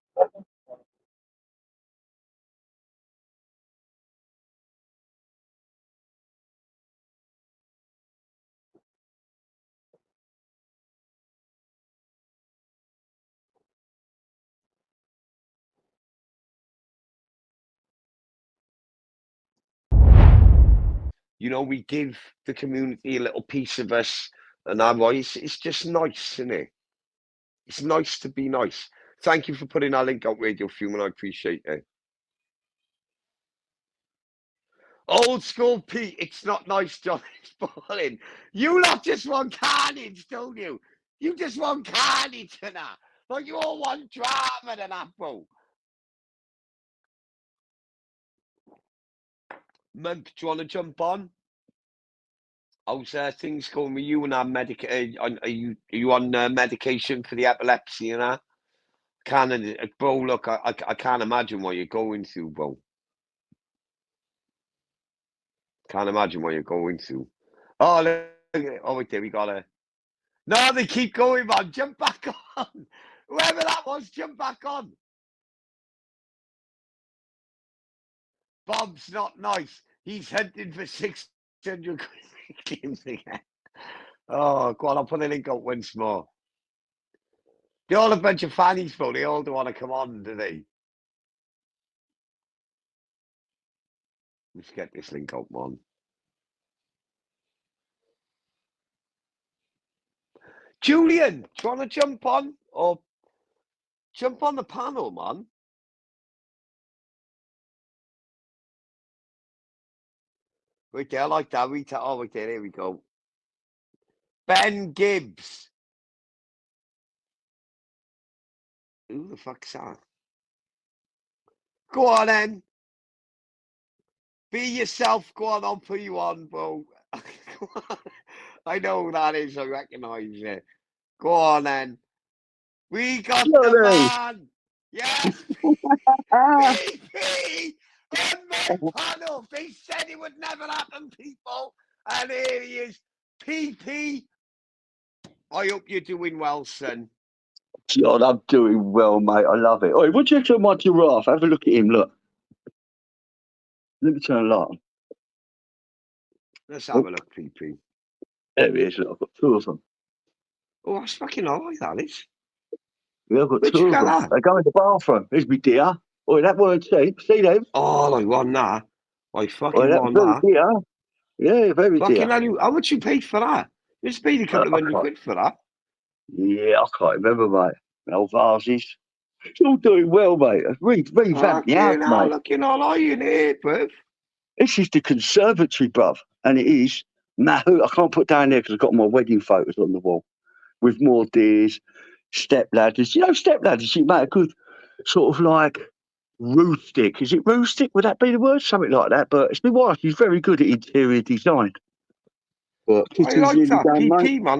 You know, we give the community a little piece of us, and it's just nice, isn't it? It's nice to be nice. Thank you for putting our link out, Radio Human. I appreciate it. Old school Pete, it's not nice, John. It's balling. You lot just want carnage, don't you? You just want carnage and that. Like you all want drama and that, bro. Monk, do you want to jump on? How's things going with you and our are you on medication for the epilepsy and that? Bro, look, I can't imagine what you're going through, bro. Can't imagine what you're going through. Oh, wait there, we got a... No, they keep going, man. Jump back on. Whoever that was, jump back on. Bob's not nice. He's hunting for 600 games again. Oh, go on, I'll put a link up once more. They're all a bunch of fannies, bro. They all do want to come on, do they? Let's get this link up, man. Julian, do you want to jump on? Or jump on the panel, man? Wait there, I like that. Oh, wait there, here we go. Ben Gibbs. Who the fuck's that? Go on, then. Be yourself. Go on, I'll put you on, bro. I know who that is. I recognise it. Go on, then. We got the man. Yes. PP on my panel. They said it would never happen, people. And here he is. PP. I hope you're doing well, son. God, I'm doing well, mate. I love it. Oi, what do you reckon of my giraffe? Have a look at him. Look. Let me turn a light on. Let's have a look, PP. There he is. Look, I've got two of them. Oh, that's fucking alright, that is. Yeah, I've got two of them. They go in the bathroom. There's me deer. Oi, that weren't cheap. See them? Oh, I want that. I fucking want that. Dear. Yeah, very fucking dear. How much you paid for that? You just paid a couple of £100 for that. Yeah, I can't remember, mate. Old vases. It's all doing well, mate. Revamped the house, mate. Looking all eye in here, bruv. This is the conservatory, bruv. And it is Mahout. I can't put down there because I've got my wedding photos on the wall with more deers, step ladders. You know, step ladders, you make a good sort of like Rustic. Is it rustic? Would that be the word? Something like that. But it's my wife. She's very good at interior design. But I Kitty's like nearly that. done, mate. PP, man.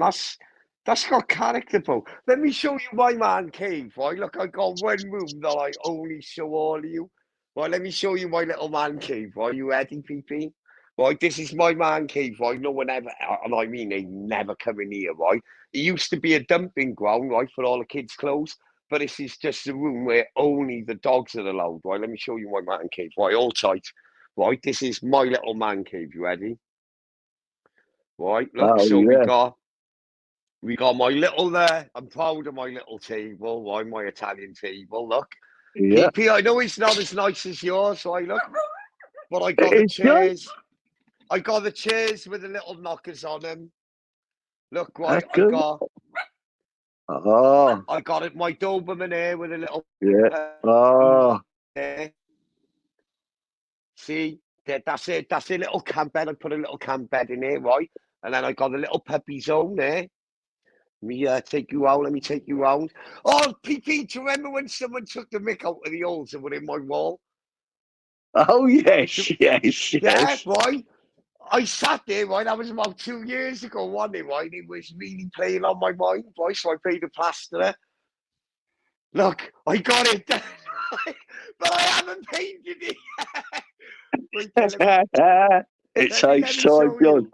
That's got character, bro. Let me show you my man cave, right? Look, I got one room that I only show all of you. Right, let me show you my little man cave, right? You ready, PP? Right, this is my man cave, right? No one ever, and I mean they never come in here, right? It used to be a dumping ground, right, for all the kids' clothes, but this is just a room where only the dogs are allowed, right? Let me show you my man cave, right? All tight, right? This is my little man cave. You ready? Right, look, Oh so yeah, we got my little there. I'm proud of my little table, right? My Italian table. Look, yeah. PP. I know it's not as nice as yours, right? Look, but I got It the is, John. chairs. I got the chairs with the little knockers on them. Look, right? That's good. Oh, I got it. My Doberman here with a little. yeah. Oh, There. See, that's it. That's a little camp bed. I put a little camp bed in here, right? And then I got a little puppy zone there. Let me take you out. Let me take you out. Oh, PP, do you remember when someone took the mick out of the holes that were in my wall? oh yes, yes, Yeah, yes. right. I sat there, right? That was about 2 years ago, wasn't it, right? It was really playing on my mind, right? So I paid the plasterer. Look, I got it done, but I haven't painted it yet. Wait, It let me takes time, show John. you.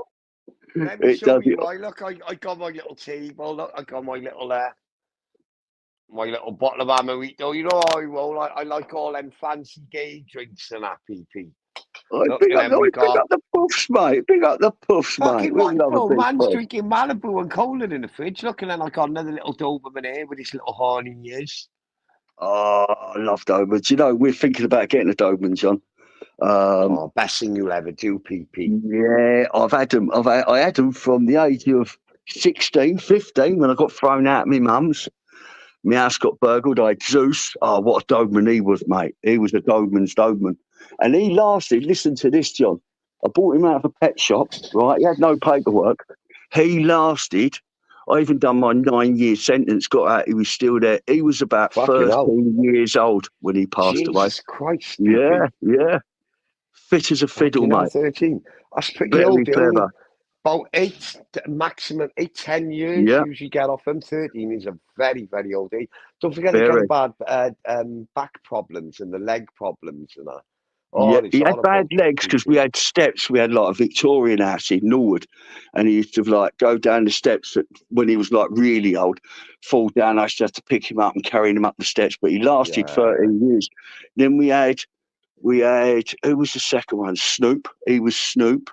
Let me It show does it. you. Look, I got my little table. Look, I got my little bottle of Amaretto. You know how I roll. I like all them fancy gay drinks and that, PP. Look, and then we Big got up the puffs, mate. Big up the puffs, mate. fucking We right, love a bro. big Man's puff. drinking Malibu and cola in the fridge. Look, and then I got another little Doberman here with his little horny ears. Oh, I love Dobermans. You know, we're thinking about getting a Doberman, John. Oh, best thing you'll ever do, PP. Yeah, I've had them. I had them from the age of 16, 15 when I got thrown out of my mum's. My house got burgled. I had Zeus. Oh, what a Doberman he was, mate. He was a Doberman's Doberman. And he lasted, listen to this, John. I bought him out of a pet shop, right? He had no paperwork. He lasted, I even done my 9-year sentence, got out, he was still there. He was about Fucking hell. 13 years old when he passed away. Jesus Christ, Yeah, PP. yeah. Fit as a fiddle, Fucking hell, mate. 13. That's pretty Very old. They only clever. about maximum 8, 10 years Yeah, usually get off them. 13 is a very, very old age. Don't forget they get the very. bad back problems and the leg problems and that. Oh, Yeah, it's he had bad horrible. legs because we had steps. We had like a Victorian house in Norwood, and he used to like go down the steps when he was like really old, fall down. I used to have to pick him up and carry him up the steps. But he lasted Yeah. 13 years. Then we had who was the second one? Snoop. He was Snoop.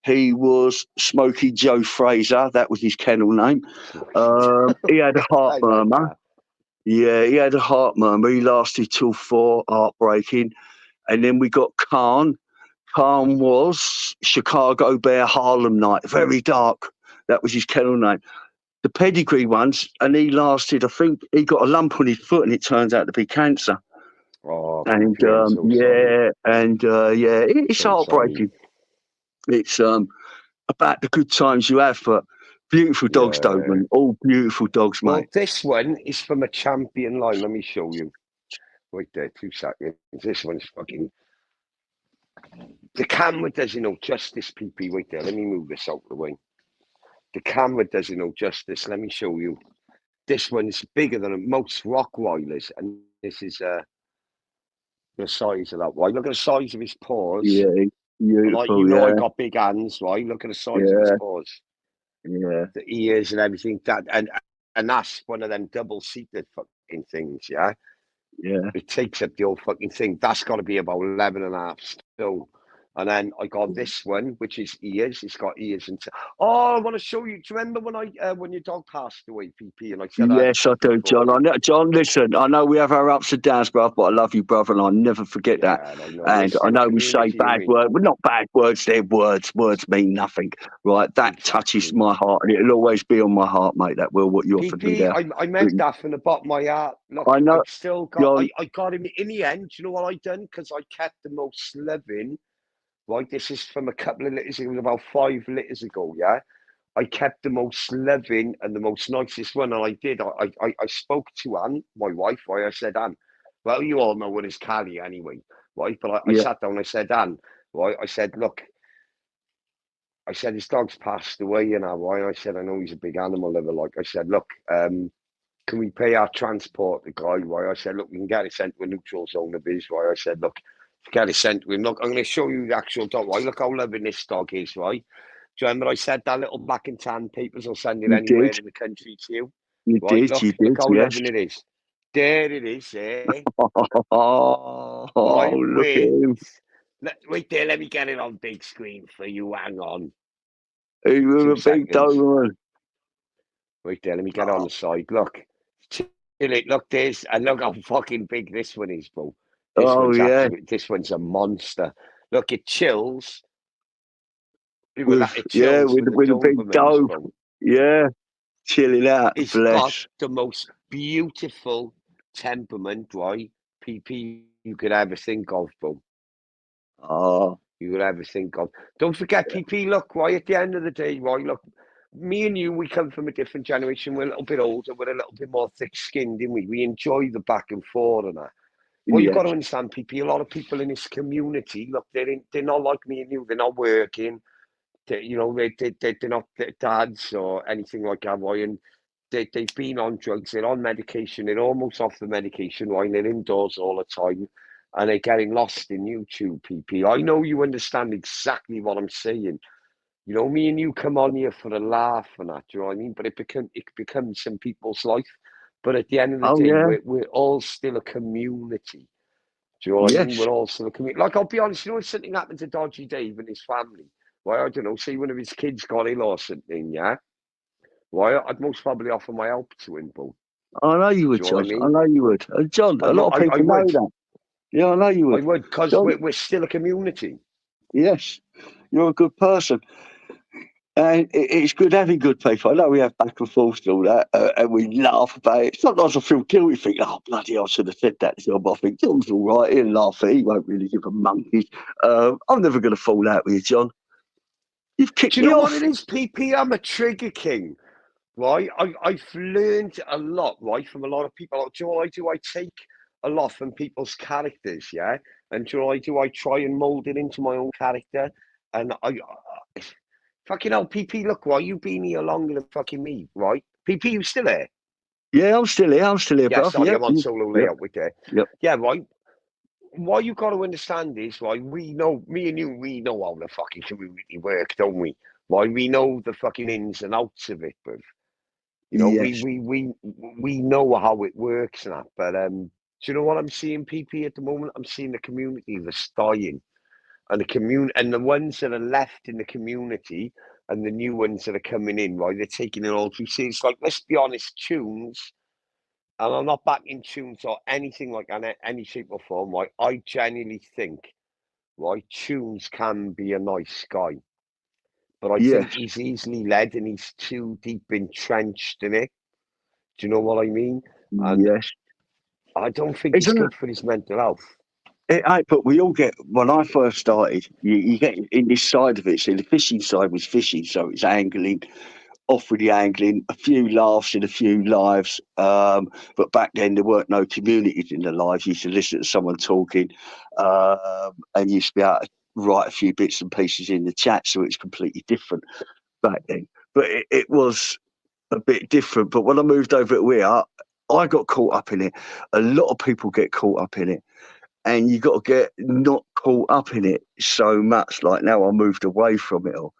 He was Smokey Joe Fraser. That was his kennel name. He had a heart I like murmur. that. Yeah, he had a heart murmur. He lasted till 4, heartbreaking. And then we got Khan. Khan was Chicago Bear Harlem Night, very dark. That was his kennel name. The pedigree ones, and he lasted, I think he got a lump on his foot and it turns out to be cancer. Oh, And PP, I'm so sorry. yeah, and yeah, it's So sorry. heartbreaking. It's about the good times you have, but beautiful dogs, Yeah. Doberman. All beautiful dogs, Well, mate. this one is from a champion line. Let me show you. Wait there, 2 seconds. This one's fucking. The camera doesn't know justice, PP. Wait there. Let me move this out of the way. The camera doesn't know justice. Let me show you. This one's bigger than most Rottweilers, and this is the size of that. Right, look at the size of his paws. Yeah, Like beautiful, you know, I yeah, got big hands. Right, look at the size of his yeah, paws, yeah, the ears and everything. And that's one of them double-seated fucking things. Yeah, yeah. it takes up the old fucking thing. That's got to be about 11 and a half stone. And then I got this one, which is ears. It's got ears and. Oh, I want to show you. Do you remember when your dog passed away, PP? And I said I had a Yes, I puppy do, for John. you. John, listen, I know we have our ups and downs, bruv, but I love you, brother, and I'll never forget that. Yeah, and I know we're And I still know we say community, bad we words, but not bad words, they're words. Words mean nothing, right? That touches exactly. my heart, and it'll always be on my heart, mate, that will, what you offered me PP, there. I meant that from the bottom of my heart. Look, I know, I've still got. John, I got him in the end. Do you know what I done? Because I kept the most loving. Right, this is from a couple of litters. It was about 5 litters ago. Yeah, I kept the most loving and the most nicest one, and I did. I spoke to Anne, my wife. I said, Anne, Well, you all know what is Cali anyway, right? But I Yeah. sat down, I said, Dan, right? I said, look, I said, his dog's passed away, you know, right? I said, I know he's a big animal lover. Like, I said, look, can we pay our transport, the guy, right? I said, look, we can get it sent to a neutral zone of his, right? I said, look, get it sent to him. Look, I'm going to show you the actual dog, right? Look how loving this dog is, right? Do you remember I said that little black and tan papers will send it You anywhere did. in the country to you? You Right, did. look, You look did. how Yes. loving it is. There it is, eh? Oh, Right, look at him. wait there, let me get it on big screen for you. Hang on. He was 2 a big seconds. Doberman. Wait there, let me get on the side. Look. Look, this, and look how fucking big this one is, bro. This Oh, one's yeah. absolute, this one's a monster. Look, it chills. It With chills with the a big Dobermans, dope. bro. Yeah. Chilling out. It's got Bless. the most beautiful temperament, right? PP you could ever think of, bro. Oh. You could ever think of. Don't forget, PP, look, right, at the end of the day, right, look, me and you, we come from a different generation. We're a little bit older. We're a little bit more thick-skinned, didn't we? We enjoy the back and forth and that. Well, you've got Yes. to understand, PP, a lot of people in this community, look, they're not like me and you. They're not working. They're not dads or anything like that, right? And they've been on drugs. They're on medication. They're almost off the medication, right? They're indoors all the time. And they're getting lost in YouTube, PP. I know you understand exactly what I'm saying. You know, me and you come on here for a laugh and that, do you know what I mean? But it becomes some people's life. But at the end of the Oh, day, yeah. we're all still a community. Do you know what I mean? Yes. We're all still a community. Like, I'll be honest, you know, if something happened to Dodgy Dave and his family, why, I don't know, say one of his kids got ill or something, yeah? Why, I'd most probably offer my help to him, bro. I know you would, Do you know what John. I I mean? know you would. John, a lot of I people know would. that. Yeah, I know you I would. would, because John, we're still a community. yes. You're a good person. And it's good having good people. I know we have back and forth and all that, and we laugh about it. Sometimes I feel guilty, think, oh, bloody hell, I should have said that to him. I think, John's all right, he'll laugh at it. He won't really give a monkey. I'm never going to fall out with you, John. You've kicked Do you me know what off. it is, PP? I'm a trigger king, right? I've learned a lot, right, from a lot of people. Do you know what I do? I take a lot from people's characters, yeah? And do you know what I do? I try and mould it into my own character. And fucking hell, PP, look, right? You've been here longer than fucking me, right? PP, you still here? Yeah, I'm still here. I'm still here, Yeah, bruv. sorry, Yep. I'm on solo Yep. layout with there. Yep. Yeah, right. What you got to understand is, right, we know, me and you, we know how the fucking community works, don't we? Right, we know the fucking ins and outs of it, but you know, Yes. we know how it works and that. But do you know what I'm seeing, PP, at the moment? I'm seeing the community that's dying, and the ones that are left in the community, and the new ones that are coming in, right? They're taking it all too serious. Like, let's be honest, Tunes. And I'm not backing Tunes or anything like that, any shape or form, right? I genuinely think, right, Tunes can be a nice guy. But I Yes. think he's easily led and he's too deep entrenched in it. Do you know what I mean? And Yes. I don't think it's Isn't it? good for his mental health. It ain't, but we all get, when I first started, you get in this side of it. So the fishing side was fishing, so it's angling, off with the angling, a few laughs and a few lives. But back then there weren't no communities in the lives. You used to listen to someone talking, and you used to be able to write a few bits and pieces in the chat, so it's completely different back then. But it was a bit different. But when I moved over to here, I got caught up in it. A lot of people get caught up in it. And you got to get not caught up in it so much. Like now, I moved away from it all.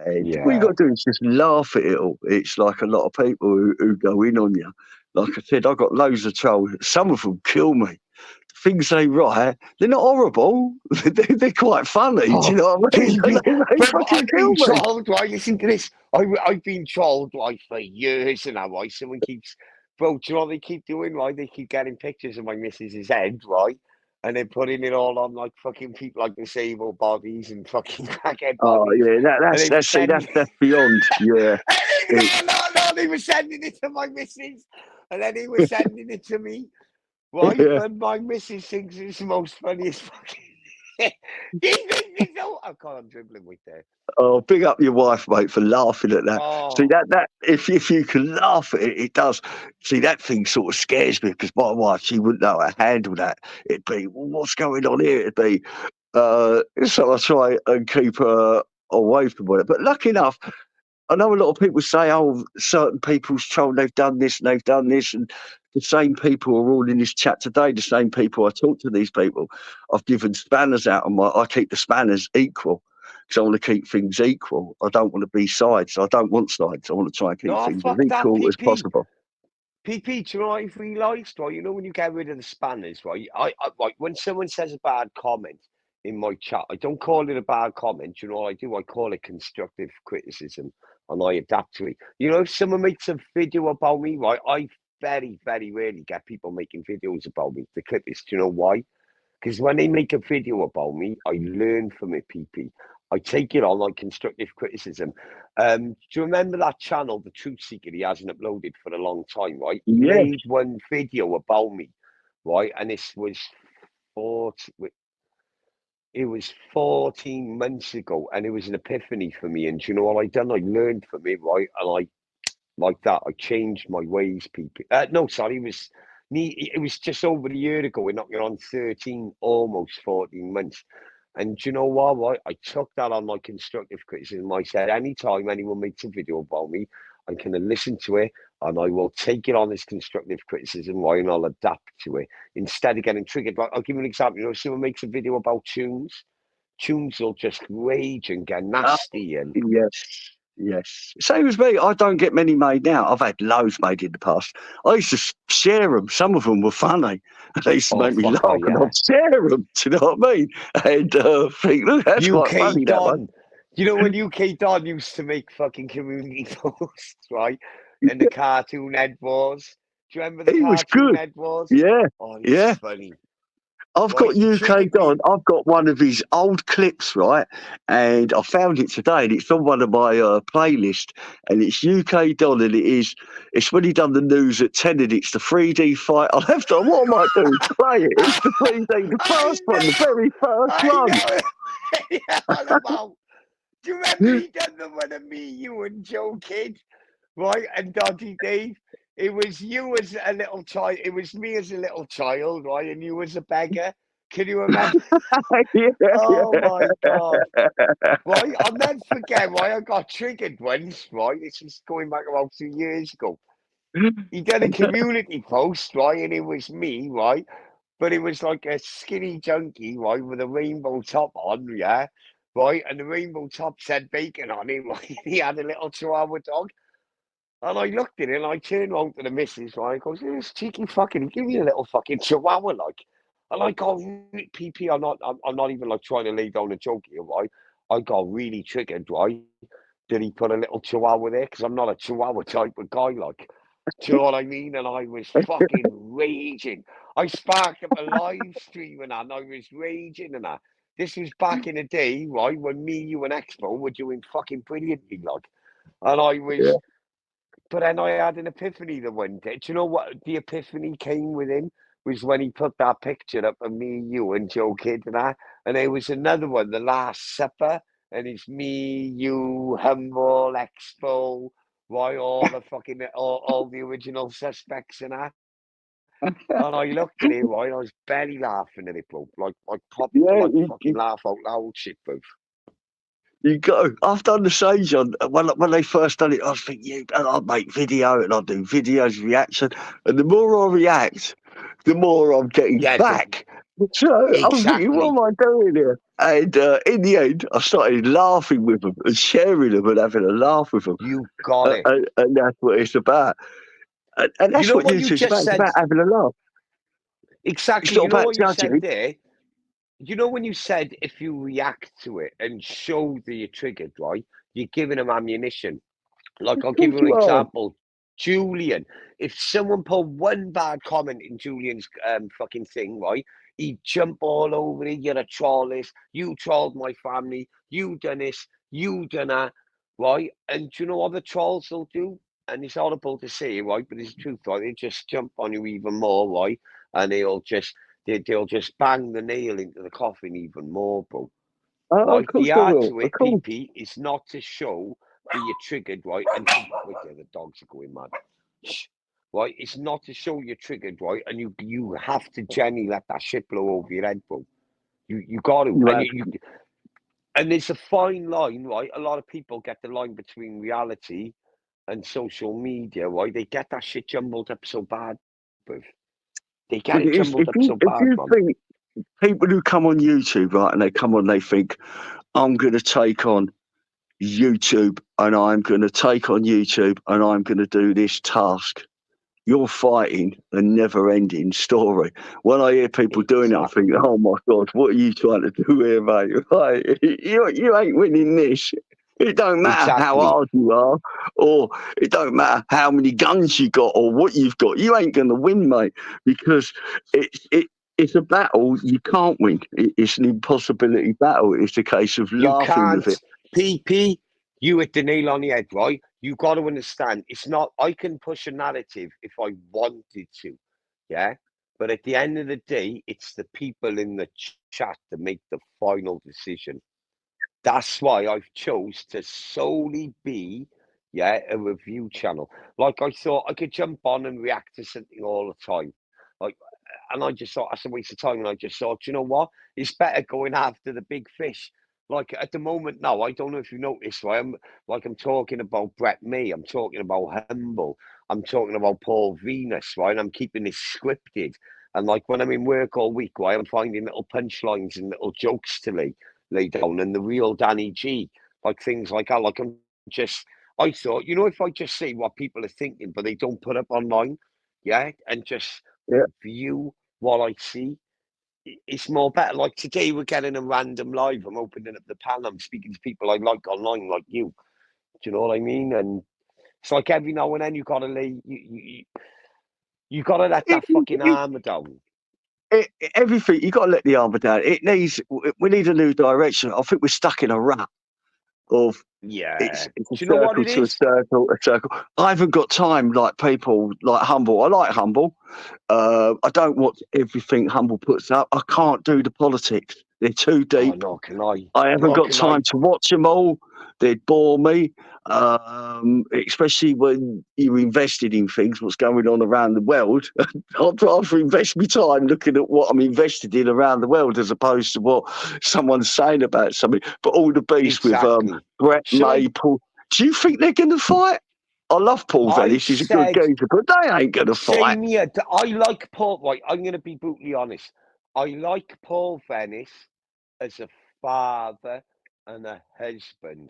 And what you Yeah. got to do is just laugh at it all. It's like a lot of people who go in on you. Like I said, I got loads of trolls. Some of them kill me. The things they write, they're not horrible. they're quite funny. Do you know what I mean? They fucking I've kill been me. trolled, right? Listen to this. I've been trolled, right, for years and that, right? Someone keeps, bro, do you know what they keep doing, right? They keep getting pictures of my missus's head, right? And then putting it all on like fucking people like disabled bodies and fucking crackhead Oh bodies. yeah, And they were sending that's beyond. Yeah. no, they were sending it to my missus. And then they were sending it to me. Right? Yeah. And my missus thinks it's the most funniest fucking I can't dribbling with that. Oh, big up your wife, mate, for laughing at that. See Oh, that if you can laugh at it, it does. See, that thing sort of scares me because my wife, she wouldn't know how to handle that. It'd be, well, what's going on here? It'd be, so I try and keep her away from it. But lucky enough, I know a lot of people say, oh, certain people's told they've done this and they've done this, and the same people are all in this chat today. The same people I talk to these people. I've given spanners out, and I keep the spanners equal because I want to keep things equal. I don't want to be sides. I don't want sides. I want to try and keep no, things as fuck that, equal as PP. possible. PP, do you know what I've realised, right? You know when you get rid of the spanners, right? Right, when someone says a bad comment in my chat, I don't call it a bad comment. You know what I do? I call it constructive criticism, and I adapt to it. You know, if someone makes a video about me, right? I very, very rarely get people making videos about me. The clip is, do you know why? Because when they make a video about me, I learn from it, PP. I take it on like constructive criticism. Do you remember that channel, The Truth Seeker? He hasn't uploaded for a long time, right? He Yeah. made one video about me, right? And this was 14 months ago, and it was an epiphany for me. And do you know what I done? I learned from it, right? And I like that. I changed my ways, people. No, sorry, it was just over a year ago. We're knocking on 13, almost 14 months. And do you know what? Right? I took that on my constructive criticism. I said, anytime anyone makes a video about me, I'm going to listen to it and I will take it on as constructive criticism, right? And I'll adapt to it instead of getting triggered. Like, I'll give you an example. You know, if someone makes a video about tunes will just rage and get nasty. And Yes, yes. Same as me. I don't get many made now. I've had loads made in the past. I used to share them. Some of them were funny. They used to oh, make me fuck, laugh, and yeah. I'd share them. Do you know what I mean? And think, look, that's quite UK funny, that one. Don. You know when UK Don used to make fucking community posts, right? And the cartoon Ed Wars. Do you remember the He was cartoon good. Ed Wars? Yeah, Oh, he's yeah. funny. I've Right? got He UK triggered me. Don. I've got one of his old clips, right? And I found it today, and it's on one of my playlist. And it's UK Don, and it's when he done the news at 10, and it's the 3D fight. I'll have to. What I might do is play it. It's the 3D, the first one, the very first one. I know. Yeah, all about. Do you remember he done the one of me, you, and Joe Kidd, right? And Dodgy Dave. It was you as a little child. It was me as a little child, right? And you as a beggar. Can you remember? Yeah, Oh my God. yeah. Right, I'll never forget why I got triggered once, right? This is going back about 2 years ago. He did a community post, right? And it was me, right? But it was like a skinny junkie, right, with a rainbow top on, yeah, right? And the rainbow top said bacon on it, right? He had a little chihuahua dog. And I looked at it and I turned around to the missus, right? I goes, this cheeky fucking, give me a little fucking chihuahua, like. And I got PP, I'm not even like trying to lay down a joke here, right? I got really triggered, right? Did he put a little chihuahua there? Because I'm not a chihuahua type of guy, like. Do you know what I mean? And I was fucking raging. I sparked up a live stream and I was raging and that. This was back in the day, right, when me, you, and Expo were doing fucking brilliantly, like. And I was, but then I had an epiphany the one day. Do you know what the epiphany came with him? Was when he put that picture up of me, you, and Joe Kidd and that. And there was another one, The Last Supper, and it's me, you, Humble, Expo, why all the fucking all the original suspects and that. And I looked at it, right, I was barely laughing at it, bro. Like proper, Yeah, like fucking laugh out loud shit, bro. you go. I've done the same, John. When they first done it, I was thinking, yeah, and I'd make video and I'd do videos, reaction. And the more I react, the more I'm getting Yeah, back. So I'm thinking, what exactly. am I doing here? And in the end, I started laughing with them and sharing them and having a laugh with them. You got it. And that's what it's about. And You that's know what what you YouTube's about. just It's said? about having a laugh. It's Exactly. not You know about what you said judging. there? You know when you said if you react to it and show that you're triggered, right? You're giving them ammunition. Like, I'll Of give course you an you are. example. Julian, if someone put one bad comment in Julian's fucking thing, right? He'd jump all over it. You're a trollist. You trolled my family. You done this. You done that, right? And do you know what the trolls will do? And it's horrible to say, right? But it's the truth, right? They just jump on you even more, right? And they'll just they'll just bang the nail into the coffin even more, bro. Oh, of Right? course The they art will. to Of it, course. PP, is not to show that you're triggered, right? And wait there, the dogs are going mad. Shh. Right? It's not to show you're triggered, right? And you have to genuinely let that shit blow over your head, bro. You got to, You and have. and there's a fine line, right? A lot of people get the line between reality and social media, right? They get that shit jumbled up so bad, bro. They get But it it is, jumbled up so if bad, you man. think people who come on YouTube, right, and they come on, they think, I'm going to take on YouTube and I'm going to take on YouTube and I'm going to do this task. You're fighting a never-ending story. When I hear people doing it, I think, oh my God, what are you trying to do here, mate? Right? You ain't winning this. It don't matter how Exactly. hard you are, or it don't matter how many guns you got or what you've got. You ain't going to win, mate, because it's a battle you can't win. It's an impossibility battle. It's a case of You laughing with can't. it. PP, you hit the nail on the head, right? You got to understand. It's not. I can push a narrative if I wanted to, yeah. But at the end of the day, it's the people in the chat that make the final decision. That's why I've chose to solely be, yeah, a review channel. Like I thought I could jump on and react to something all the time. Like, and I just thought that's a waste of time. And I just thought, you know what? It's better going after the big fish. Like at the moment now, I don't know if you noticed, right? I'm talking about Brett May, I'm talking about Humble, I'm talking about Paul Venus, right? I'm keeping this scripted. And like when I'm in work all week, right, I'm finding little punchlines and little jokes to lay down, and the real Danny G, like things like that. Like I thought, you know, if I just say what people are thinking, but they don't put up online, yeah, and just Yeah. view what I see, it's more better. Like today, we're getting a random live. I'm opening up the panel. I'm speaking to people I like online, like you. Do you know what I mean? And it's like every now and then you gotta you gotta let that fucking armor down. Everything you got to let the armour down. We need a new direction. I think we're stuck in a rut of Yeah. it's Do a you know what circle it to a is? circle, a circle. I haven't got time like people like Humble. I like Humble. I don't watch everything Humble puts up. I can't do the politics. They're too Oh deep. no, can I? I haven't No, got can I? time to watch them all. They'd bore me, especially when you're invested in things, what's going on around the world. I'd rather invest my time looking at what I'm invested in around the world as opposed to what someone's saying about something. But all the beef with Exactly. Brett Should I? May, Paul. Do you think they're going to fight? I love Paul I Venice. He's a good said geezer, but they ain't going to fight. same here. I like Paul. Right, I'm going to be brutally honest. I like Paul Venice as a father and a husband.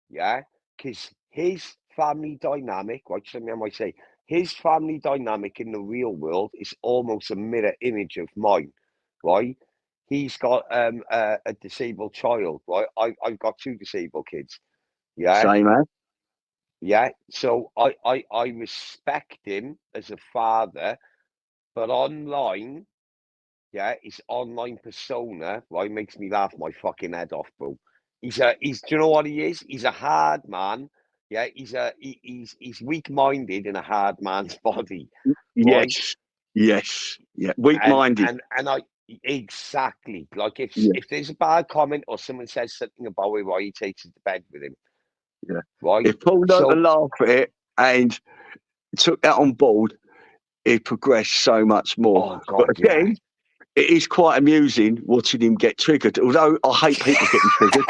Yeah, because his family dynamic, right? Something I might say, his family dynamic in the real world is almost a mirror image of mine, right? He's got a disabled child, right? I've got two disabled kids. Yeah, Same, man. yeah. So I respect him as a father, but online, yeah, his online persona, right, makes me laugh my fucking head off, bro. He's do you know what he is? He's a hard man. Yeah, he's weak-minded in a hard man's body, right? Yes, yes, yeah. And Weak-minded. and I exactly like Yeah, if there's a bad comment or someone says something about it, why he takes it to bed with him, yeah. right? If Paul learned to So laugh at it and took that on board, it progressed so much more. oh But god, yeah. again, it is quite amusing watching him get triggered. Although I hate people getting triggered.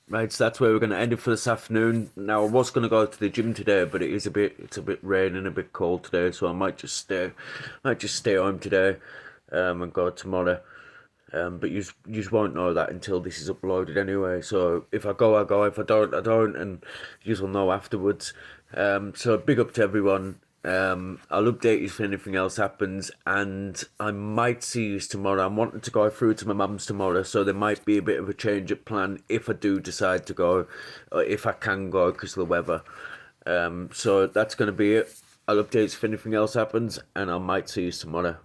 Right, so that's where we're going to end it for this afternoon. Now, I was going to go to the gym today, but it's a bit raining, a bit cold today, so I might just stay home today, and go tomorrow. But you won't know that until this is uploaded anyway. So if I go, I go. If I don't, I don't, and you will know afterwards. So big up to everyone. I'll update you if anything else happens, and I might see you tomorrow. I'm wanting to go through to my mum's tomorrow, so there might be a bit of a change of plan if I do decide to go, or if I can go because of the weather. So that's going to be it. I'll update you if anything else happens, and I might see you tomorrow.